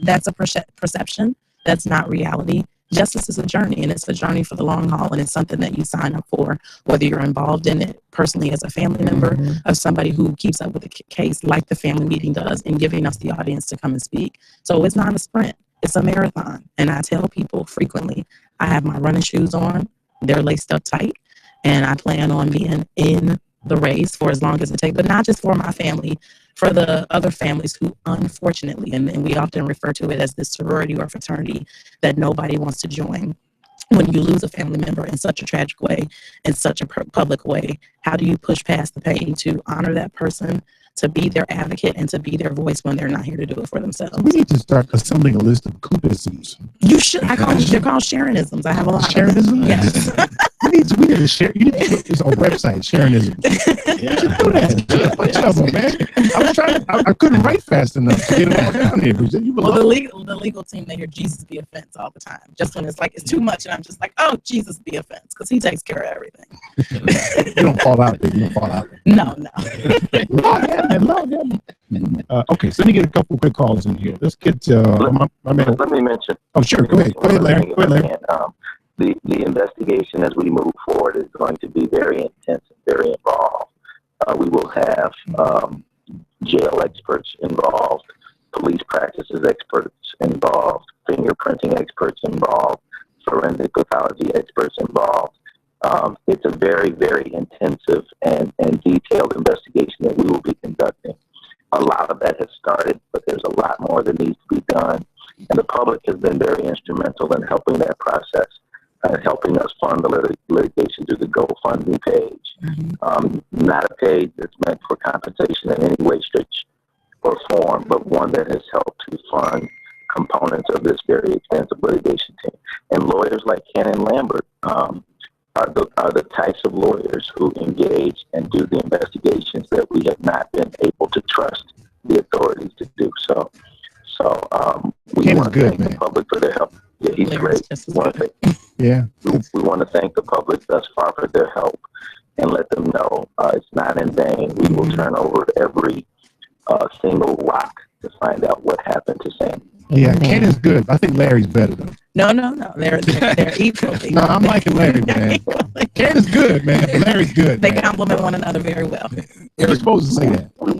that's a perception. That's not reality. Justice is a journey, and it's a journey for the long haul, and it's something that you sign up for, whether you're involved in it personally as a family member of somebody who keeps up with the case like the family meeting does and giving us the audience to come and speak. So it's not a sprint, it's a marathon. And I tell people frequently, I have my running shoes on, they're laced up tight, and I plan on being in the race for as long as it takes, but not just for my family, for the other families who unfortunately, and we often refer to it as this sorority or fraternity that nobody wants to join. When you lose a family member in such a tragic way, in such a public way, how do you push past the pain to honor that person, to be their advocate, and to be their voice when they're not here to do it for themselves? We need to start assembling a list of Cooperisms. You should. They're called Sharonisms. I have a lot. Sharonism? Yes. We need to share. You need to put this on website sharing this. Yeah, do that. Bunch of them, man. I was trying. I couldn't write fast enough to get them all down here. Well, the legal team, they hear Jesus be offense all the time. Just when it's like it's too much, and I'm just like, oh, Jesus be offense, because he takes care of everything. You don't fall out there. You don't fall out there. No. Love him. Okay, so let me get a couple quick calls in here. Let's get my man. Let me mention. Oh, sure. Go ahead. Go ahead, Larry. The investigation as we move forward is going to be very intense and very involved. We will have jail experts involved, police practices experts involved, fingerprinting experts involved, forensic pathology experts involved. It's a very, very intensive and detailed investigation that we will be conducting. A lot of that has started, but there's a lot more that needs to be done. And the public has been very instrumental in helping that process. Helping us fund the litigation through the GoFundMe page. Not a page that's meant for compensation in any way, stretch, or form, but one that has helped to fund components of this very extensive litigation team. And lawyers like Ken and Lambert are the types of lawyers who engage and do the investigations that we have not been able to trust the authorities to do so. We want to thank the public for their help. Yeah, he's great. We want to thank the public thus far for their help and let them know it's not in vain. We will turn over every single rock to find out what happened to Sam. Yeah, Ken is good. I think Larry's better though. No. They're equally. No, I'm liking Larry, man. Ken is good, man. Larry's good. They complement one another very well. You're supposed to say that. We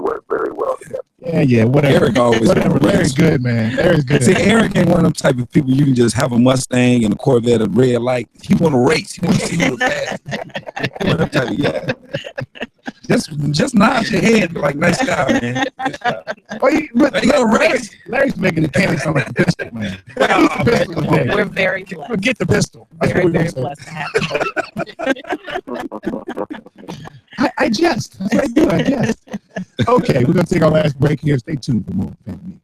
work very well together. Yeah, whatever. Eric always Larry's good, man. Larry's good. See, Eric ain't one of them type of people you can just have a Mustang and a Corvette at red light. He want to race. He want to see who's fast. He one of them type of, yeah. Just nod your head like nice guy, man. Larry's making the candy sound like a pistol, man. We're very blessed. Forget the pistol. Very blessed to have I jest. That's what I do. I jest. Okay, we're going to take our last break here. Stay tuned for more Family.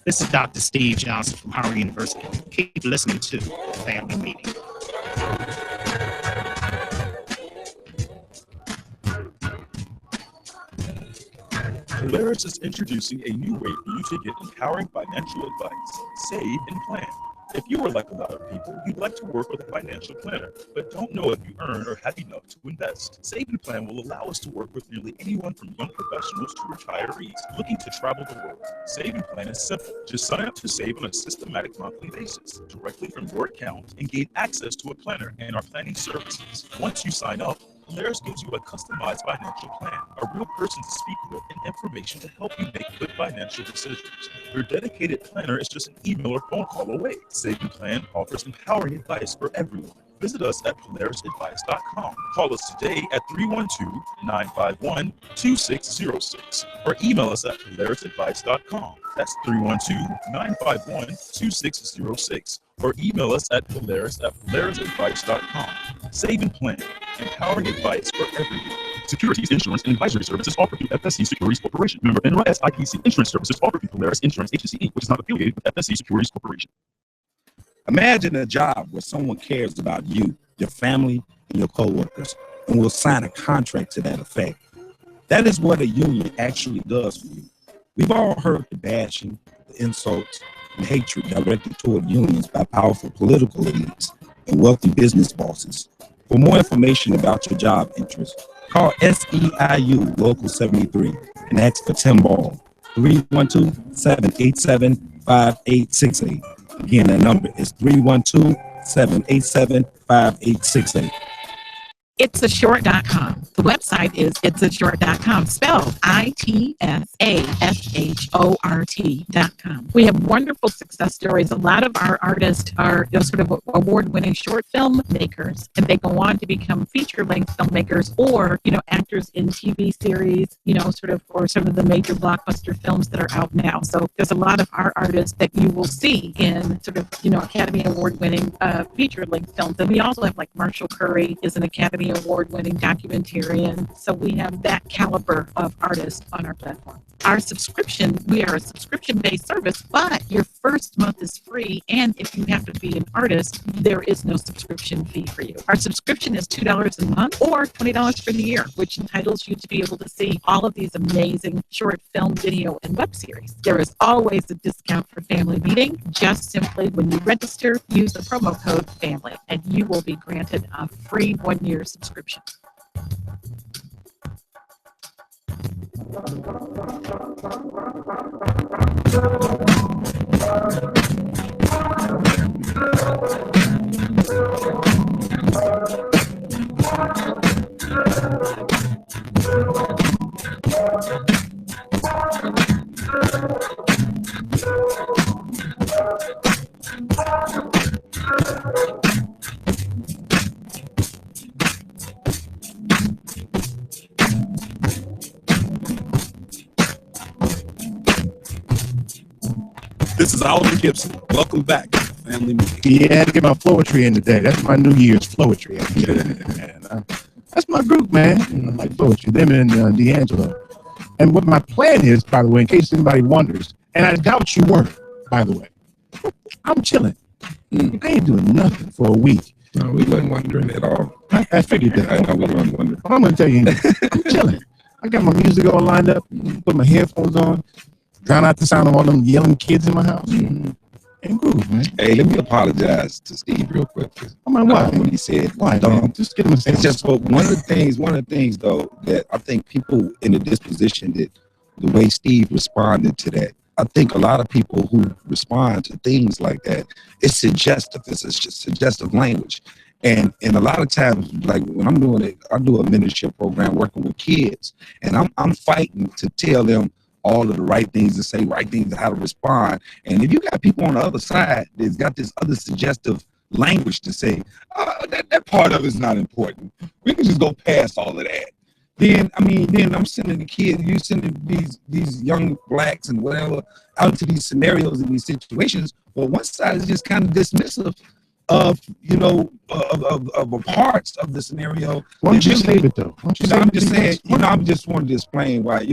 This is Dr. Steve Johnson from Howard University. Keep listening to Family Meeting. Polaris is introducing a new way for you to get empowering financial advice. Save and plan. If you are like a lot of people, you'd like to work with a financial planner, but don't know if you earn or have enough to invest. Save and Plan will allow us to work with nearly anyone from young professionals to retirees looking to travel the world. Save and Plan is simple. Just sign up to save on a systematic monthly basis directly from your account and gain access to a planner and our planning services. Once you sign up, Polaris gives you a customized financial plan, a real person to speak with, and information to help you make good financial decisions. Your dedicated planner is just an email or phone call away. Save and Plan offers empowering advice for everyone. Visit us at polarisadvice.com. Call us today at 312-951-2606 or email us at polarisadvice.com. That's 312-951-2606 or email us at polarisadvice.com. Save and Plan, empowering advice for everyone. Securities, insurance, and advisory services offered through FSC Securities Corporation. Member FINRA SIPC. Insurance services offered through Polaris Insurance Agency Inc., which is not affiliated with FSC Securities Corporation. Imagine a job where someone cares about you, your family, and your coworkers, and will sign a contract to that effect. That is what a union actually does for you. We've all heard the bashing, the insults, and hatred directed toward unions by powerful political elites and wealthy business bosses. For more information about your job interests, call SEIU Local 73 and ask for Tim Ball, 312-787-5868. Again, that number is 312-787-5868. itsashort.com. The website is itsashort.com, spelled ITSASHORT.com. We have wonderful success stories. A lot of our artists are sort of award-winning short film makers, and they go on to become feature-length filmmakers or, actors in TV series, or some of the major blockbuster films that are out now. So there's a lot of our artists that you will see in Academy Award-winning feature-length films. And we also have Marshall Curry is an Academy Award-winning documentarian. So we have that caliber of artists on our platform. We are a subscription-based service, but your first month is free. And if you have to be an artist, there is no subscription fee for you. Our subscription is $2 a month or $20 for the year, which entitles you to be able to see all of these amazing short film, video, and web series. There is always a discount for Family Meeting. Just simply when you register, use the promo code FAMILY, and you will be granted a free 1-year subscription. This is Oliver Gibson. Welcome back to Family Meeting. Yeah, I had to get my Floetry in today. That's my New Year's Floetry. That's my group, man. I like Floetry. Them and D'Angelo. And what my plan is, by the way, in case anybody wonders, and I doubt you were, by the way, I'm chilling. I ain't doing nothing for a week. No, we weren't wondering at all. I figured that. I know we weren't wondering. I'm going to tell you, I'm chilling. I got my music all lined up, put my headphones on, drown out the sound of all them yelling kids in my house. And groove, man. Hey, let me apologize to Steve real quick. I mean, why? When he said, why? Just get him a it's just one of the things though that I think people in the disposition that the way Steve responded to that, I think a lot of people who respond to things like that, it's suggestive. It's just suggestive language. And a lot of times, like when I'm doing it, I do a mentorship program working with kids, and I'm fighting to tell them all of the right things to say, right things, how to respond. And if you got people on the other side that's got this other suggestive language to say, that part of it's not important. We can just go past all of that. Then I'm sending the kids, you sending these young blacks and whatever out into these scenarios and these situations. But one side is just kind of dismissive of parts of the scenario. Why don't you save it though? I'm just saying, I'm just wanting to explain why,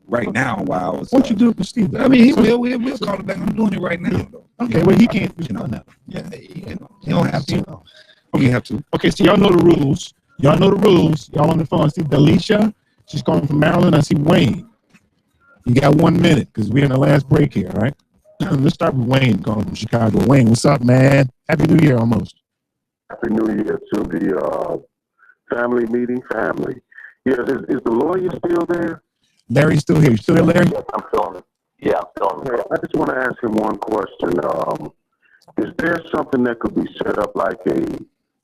right now, why I was. Why don't you do it for Steve? I mean, we'll call it back. I'm doing it right now, though. Okay, well, he can't, now. Yeah, you don't have to. Okay, you have to. Okay, so y'all know the rules. Y'all on the phone. I see Delisha. She's calling from Maryland. I see Wayne. You got 1 minute because we're in the last break here, all right? Let's start with Wayne calling from Chicago. Wayne, what's up, man? Happy New Year almost. Happy New Year to the Family Meeting family. Yes, is the lawyer still there? Larry's still here. You still there, Larry? Yes, I'm still on. Yeah, I'm still on. I just want to ask him one question. Is there something that could be set up like a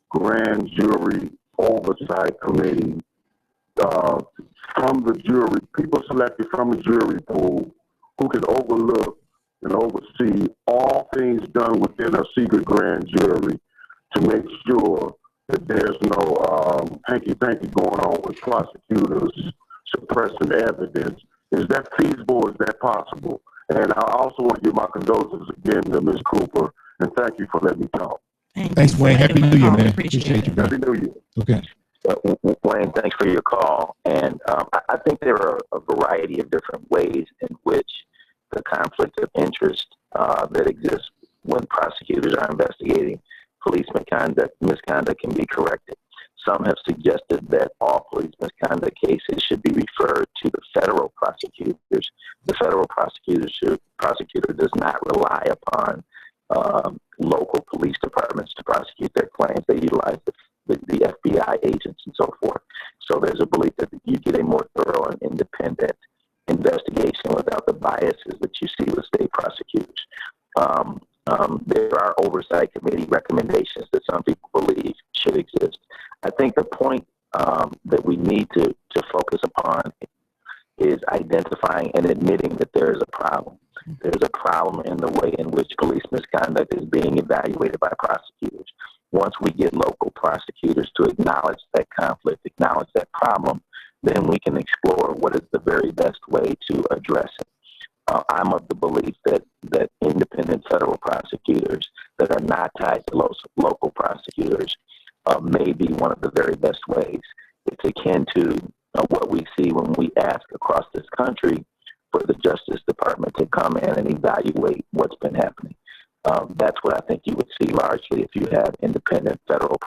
grand jury oversight committee from the jury, people selected from the jury pool who can overlook and oversee all things done within a secret grand jury to make sure that there's no hanky-panky going on with prosecutors suppressing evidence. Is that feasible? Is that possible? And I also want to give my condolences again to Ms. Cooper, and thank you for letting me talk. Thanks, Wayne. Happy New Year, man. Appreciate you, brother. Happy New Year. Okay. Wayne, thanks for your call. And I think there are a variety of different ways in which the conflict of interest that exists when prosecutors are investigating police misconduct can be corrected. Some have suggested that all police misconduct cases should be referred to the federal prosecutors. The federal prosecutor does not rely upon local police departments to prosecute their claims. They utilize the FBI agents and so forth. So there's a belief that you get a more thorough and independent investigation without the biases that you see with state prosecutors. There are oversight committee recommendations that some people believe should exist. I think the point that we need to focus upon is identifying and admitting that there is a problem. There's a problem in the way in which police misconduct is being evaluated by prosecutors. Once we get local prosecutors to acknowledge that conflict, acknowledge that problem, then we can explore what is the very best way to address it. I'm of the belief that independent federal prosecutors that are not tied to local prosecutors may be one of the very best ways. It's akin to what we see when we ask across this country for the Justice Department to come in and evaluate what's been happening. That's what I think you would see largely if you have independent federal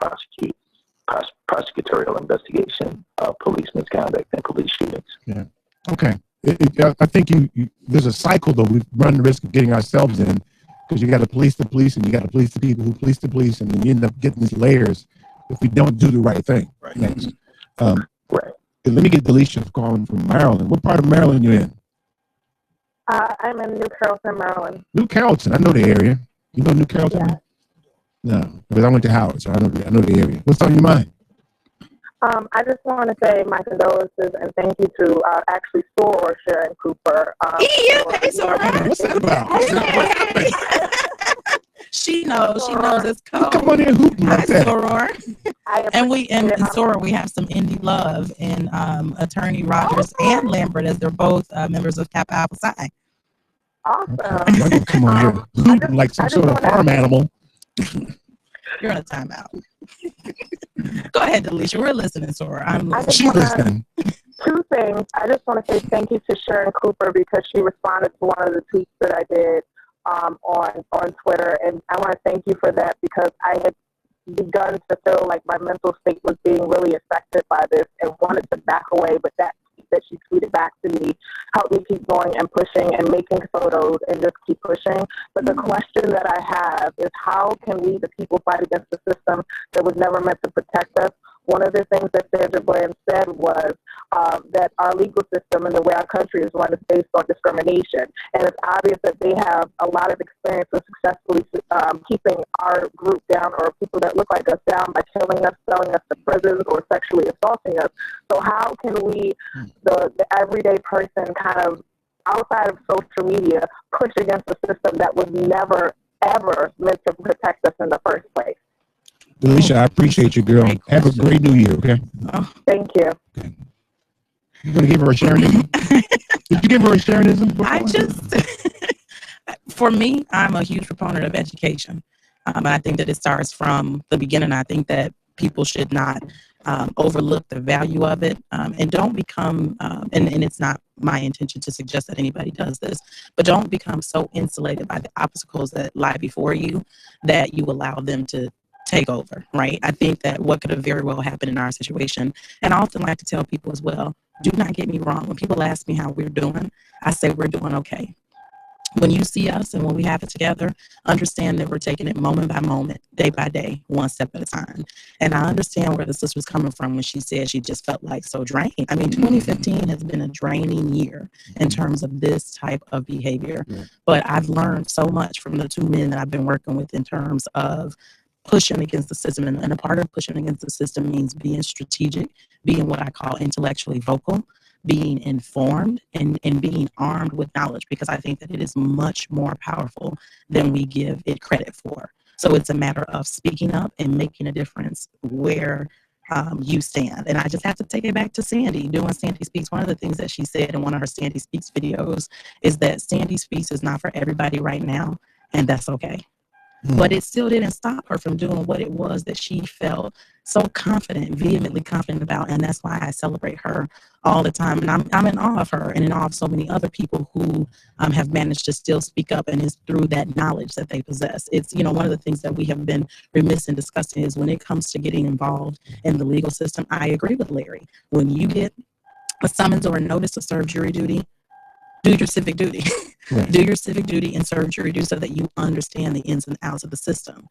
prosecutorial investigation of police misconduct and police shootings. Yeah. Okay. I think there's a cycle though we run the risk of getting ourselves in, because you got to police the police and you got to police the people who police the police, and then you end up getting these layers if we don't do the right thing. Right. Next. Right. Let me get Delisha calling from Maryland. What part of Maryland you in? I'm in New Carrollton, Maryland. New Carrollton. I know the area. You know New Carrollton? Yeah. No, because I went to Howard, so I know the area. What's on your mind? I just want to say my condolences and thank you to actually Soror Sharon Cooper. Hey, Soror. What's that about? What happened? She knows it's cold. Come on in hooting like that. Soror. And we in Soror we have some indie love in Attorney Rogers and Lambert, as they're both members of Kappa Alpha Psi. Awesome. Come on here, hooting like some sort of farm animal. You're on a timeout. Go ahead, Delisha. We're listening, Soror. I'm listening. Two things. I just want to say thank you to Sharon Cooper because she responded to one of the tweets that I did on Twitter, and I want to thank you for that because I had begun to feel like my mental state was being really affected by this and wanted to back away, but that she tweeted back to me helped me keep going and pushing and making photos and just keep pushing. But the question that I have is how can we, the people, fight against the system that was never meant to protect us? One of the things that Sandra Bland said was that our legal system and the way our country is run is based on discrimination. And it's obvious that they have a lot of experience with successfully keeping our group down, or people that look like us, down by killing us, selling us to prisons, or sexually assaulting us. So how can we, the everyday person, kind of outside of social media, push against a system that was never, ever meant to protect us in the first place? Delisha, I appreciate you, girl. Have a great new year, okay? Oh, thank you. Okay. You going to give her a Sharonism? Did you give her a Sharonism? For me, I'm a huge proponent of education. I think that it starts from the beginning. I think that people should not overlook the value of it and don't become, and it's not my intention to suggest that anybody does this, but don't become so insulated by the obstacles that lie before you that you allow them to take over, right? I think that what could have very well happened in our situation, and I often like to tell people as well, do not get me wrong. When people ask me how we're doing, I say we're doing okay. When you see us and when we have it together, understand that we're taking it moment by moment, day by day, one step at a time. And I understand where the sister was coming from when she said she just felt like so drained. I mean, 2015 has been a draining year in terms of this type of behavior. But I've learned so much from the two men that I've been working with in terms of pushing against the system. And a part of pushing against the system means being strategic, being what I call intellectually vocal, being informed, and being armed with knowledge, because I think that it is much more powerful than we give it credit for. So it's a matter of speaking up and making a difference where you stand. And I just have to take it back to Sandy, doing Sandy Speaks. One of the things that she said in one of her Sandy Speaks videos is that Sandy Speaks is not for everybody right now, and that's okay. But it still didn't stop her from doing what it was that she felt so confident, vehemently confident about. And that's why I celebrate her all the time. And I'm in awe of her and in awe of so many other people who have managed to still speak up, and it's through that knowledge that they possess. It's, you know, one of the things that we have been remiss in discussing is when it comes to getting involved in the legal system, I agree with Larry. When you get a summons or a notice to serve jury duty, do your civic duty. Do your civic duty and serve jury duty so that you understand the ins and outs of the system.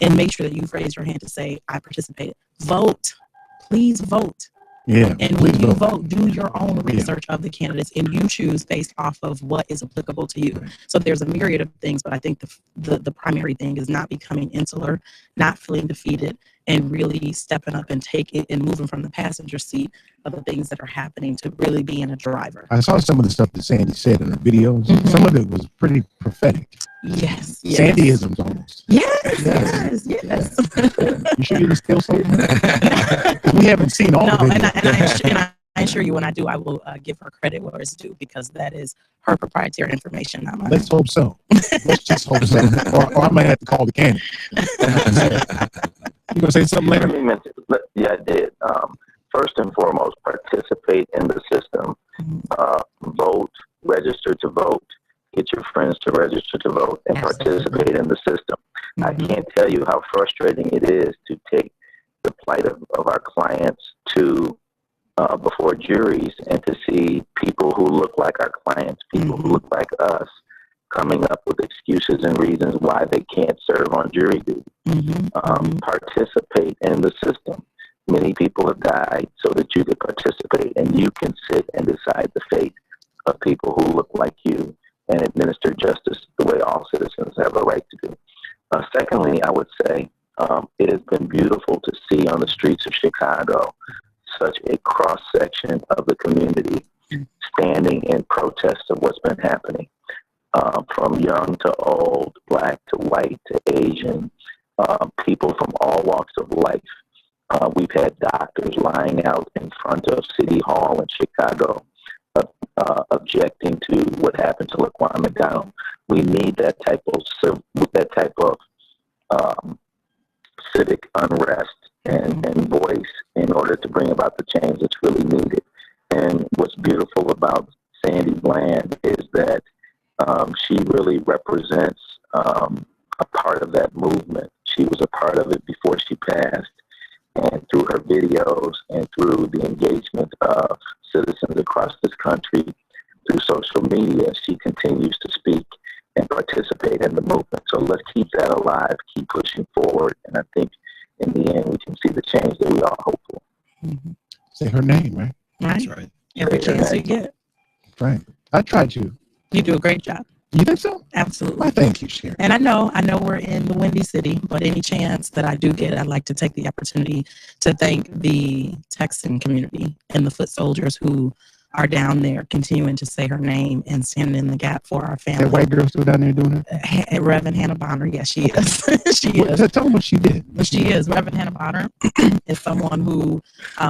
And make sure that you've raised your hand to say, I participated. Vote. Please vote. Yeah. And when you vote, do your own research of the candidates, and you choose based off of what is applicable to you. So there's a myriad of things, but I think the primary thing is not becoming insular, not feeling defeated, and really stepping up and taking and moving from the passenger seat of the things that are happening to really being a driver. I saw some of the stuff that Sandy said in the videos. Some of it was pretty prophetic. Yes. Sandyisms almost. Yes. You sure you can steal something? We haven't seen all of it. And I assure you, when I do, I will give her credit where it's due, because that is her proprietary information, not mine. Let's hope so. Let's just hope so. Or I might have to call the candidate. You gonna say something later? Yeah, I did. First and foremost, participate in the system. Vote, register to vote. Get your friends to register to vote and participate in the system. I can't tell you how frustrating it is to take the plight of our clients to before juries and to see people who look like our clients, people who look like us, coming up with excuses and reasons why they can't serve on jury duty. Participate in the system. Many people have died so that you could participate and you can sit and decide the fate of people who look like you and administer justice the way all citizens have a right to do. Secondly, I would say it has been beautiful to see on the streets of Chicago such a cross-section of the community standing in protest of what's been happening, from young to old, black to white to Asian, people from all walks of life. We've had doctors lying out in front of City Hall in Chicago objecting to what happened to Laquan McDonald. We need that type of civic unrest and voice in order to bring about the change that's really needed. And what's beautiful about Sandy Bland is that she really represents a part of that movement. She was a part of it before she passed. And through her videos and through the engagement of citizens across this country, through social media, she continues to speak and participate in the movement. So let's keep that alive, keep pushing forward. And I think in the end, we can see the change that we all hope for. Say her name, right? That's right. Every chance you get. Right. I tried to. You do a great job. You think so? Absolutely. Why, thank you, Sharon. And I know we're in the Windy City, but any chance that I do get, I'd like to take the opportunity to thank the Texan community and the foot soldiers who are down there continuing to say her name and standing in the gap for our family. That white girl still down there doing it? Reverend Hannah Bonner, yes, she is. She is. Tell them what she did. She is. Reverend Hannah Bonner is someone who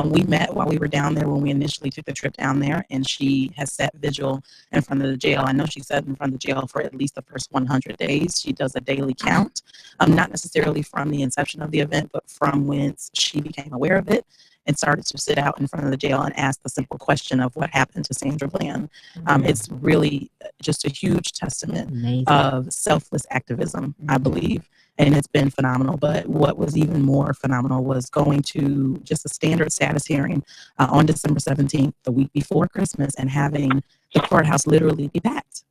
we met while we were down there when we initially took the trip down there, and she has sat vigil in front of the jail. I know she sat in front of the jail for at least the first 100 days. She does a daily count, not necessarily from the inception of the event, but from when she became aware of it and started to sit out in front of the jail and ask the simple question of what happened to Sandra Bland. It's really just a huge testament of selfless activism, I believe. And it's been phenomenal. But what was even more phenomenal was going to just a standard status hearing on December 17th, the week before Christmas, and having the courthouse literally be packed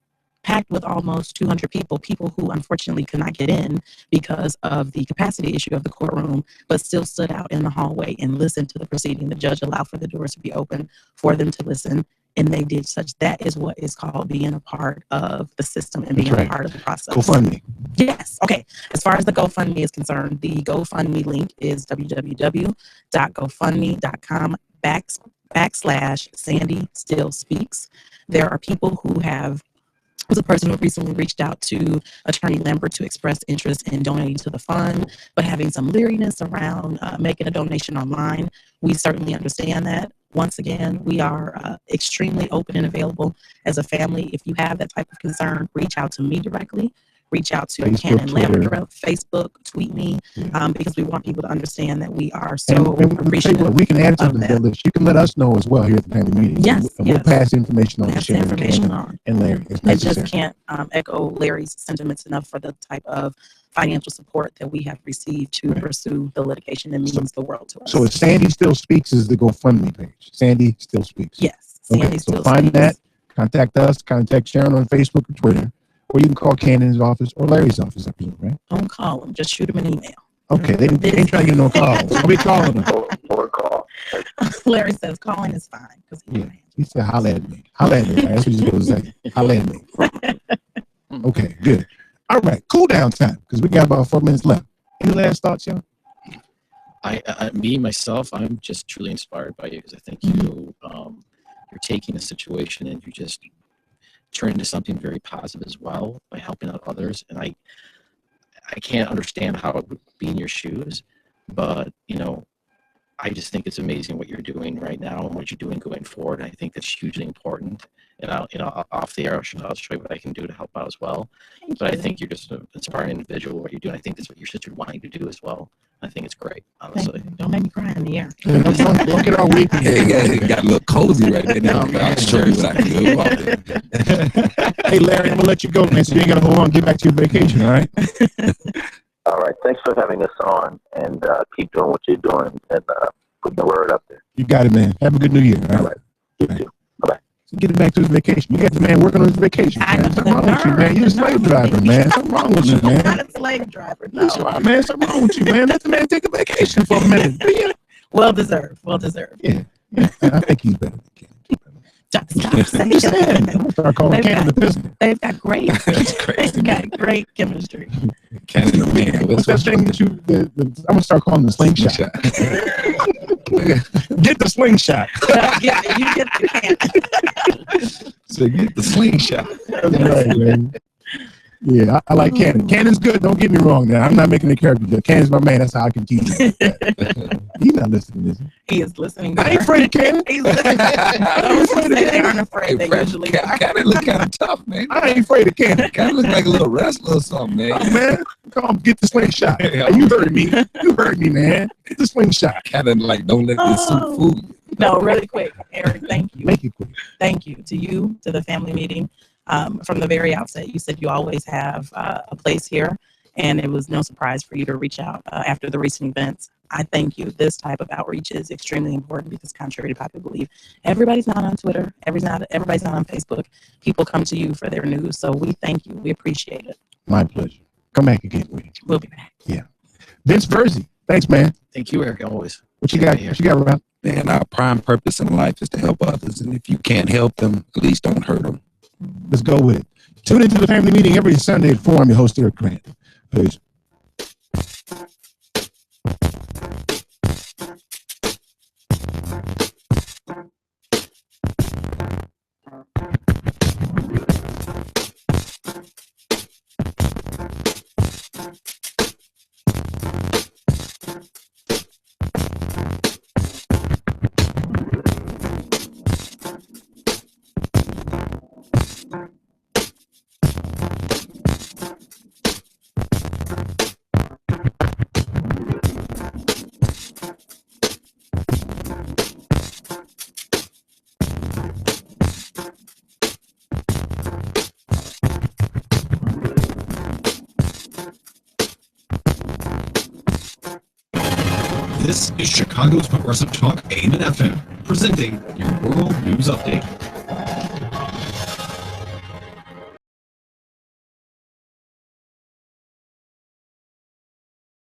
with almost 200 people who unfortunately could not get in because of the capacity issue of the courtroom, but still stood out in the hallway and listened to the proceeding. The judge allowed for the doors to be open for them to listen, and they did such. That is what is called being a part of the system and being a part of the process. GoFundMe. Yes. Okay. As far as the GoFundMe is concerned, the GoFundMe link is www.gofundme.com/Sandy Still Speaks. There are people who have was a person who recently reached out to Attorney Lambert to express interest in donating to the fund, but having some leeriness around making a donation online. We certainly understand that. Once again, we are extremely open and available as a family. If you have that type of concern, reach out to me directly. Reach out to Cannon Lambert, Facebook, tweet me, because we want people to understand that we are so appreciative. We can add something to that list. You can let us know as well here at the family meeting. Yes, We'll pass information on to Sharon and Larry. I just can't echo Larry's sentiments enough for the type of financial support that we have received to pursue the litigation. It means the world to us. So if Sandy Still Speaks is the GoFundMe page. Sandy Still Speaks. Yes. Okay, so find that, contact us, contact Sharon on Facebook or Twitter. Or you can call Cannon's office or Larry's office, I presume, right? Don't call them. Just shoot them an email. Okay, they ain't trying to get no calls. I'll be calling them. Or call. Larry says calling is fine. Yeah. He said, holla at me. Holla at me. That's what he's going to say. Holla at me. Okay, good. All right, cool down time because we got about 4 minutes left. Any last thoughts, y'all? Me myself, I'm just truly inspired by you because I think you're taking a situation and you just turn into something very positive as well by helping out others. And I can't understand how it would be in your shoes, but I just think it's amazing what you're doing right now and what you're doing going forward. And I think that's hugely important. And off the air, I'll show you what I can do to help out as well. But I think you're just an inspiring individual. What you're doing, I think that's what your sister's wanting to do as well. I think it's great, honestly. Don't make me cry in the air. Don't get all weak. It got a little cozy right there. Now I'll show you what I can do about it. Hey, Larry, I'm gonna let you go, man. So you ain't gotta hold on. Get back to your vacation, all right? All right. Thanks for having us on, and keep doing what you're doing, and putting the word up there. You got it, man. Have a good New Year. All right. You too. Bye-bye. So get it back to his vacation. You got the man working on his vacation. Man. Something wrong with you, man. You're a slave driver, man. Something wrong with you, man. Not a slave driver. No. Man, something wrong with you, man. Let the man take a vacation for a minute. Well deserved. Well deserved. Yeah. I think he's better. Stop saying I'm gonna start calling Cannon the Pistol. They've got great. They've got great chemistry. Cannon the man. What's that thing that I'm gonna start calling the slingshot. Get the slingshot. You get the cannon. So get the slingshot. That's right, man. Yeah, I like Cannon. Cannon's good. Don't get me wrong. Now I'm not making a character. Cannon's my man. That's how I can teach him. He's not listening, is he? He is listening. I ain't afraid of Cannon. He's listening. They aren't afraid. They usually Cannon look kind of tough, man. I ain't afraid of Cannon. Kind of look like a little wrestler or something, man. Oh, man, come on, get the slingshot. Hey, you heard me. You heard me, man. Get the slingshot. Cannon like don't let this soup fool you. No, really quick, Eric. Thank you. Make it quick. Thank you to you, to the family meeting. From the very outset, you said you always have a place here, and it was no surprise for you to reach out after the recent events. I thank you. This type of outreach is extremely important because, contrary to popular belief, everybody's not on Twitter. Everybody's not on Facebook. People come to you for their news, so we thank you. We appreciate it. My pleasure. Come back again, William. We'll be back. Yeah. Vince Versey, thanks, man. Thank you, Eric, always. What you got? What you got, Rob? Man, our prime purpose in life is to help others, and if you can't help them, at least don't hurt them. Let's go with it. Tune into the family meeting every Sunday at 4. I'm your host, Eric Grant. Peace. This is Chicago's Progressive Talk AM and FM, presenting your World News Update.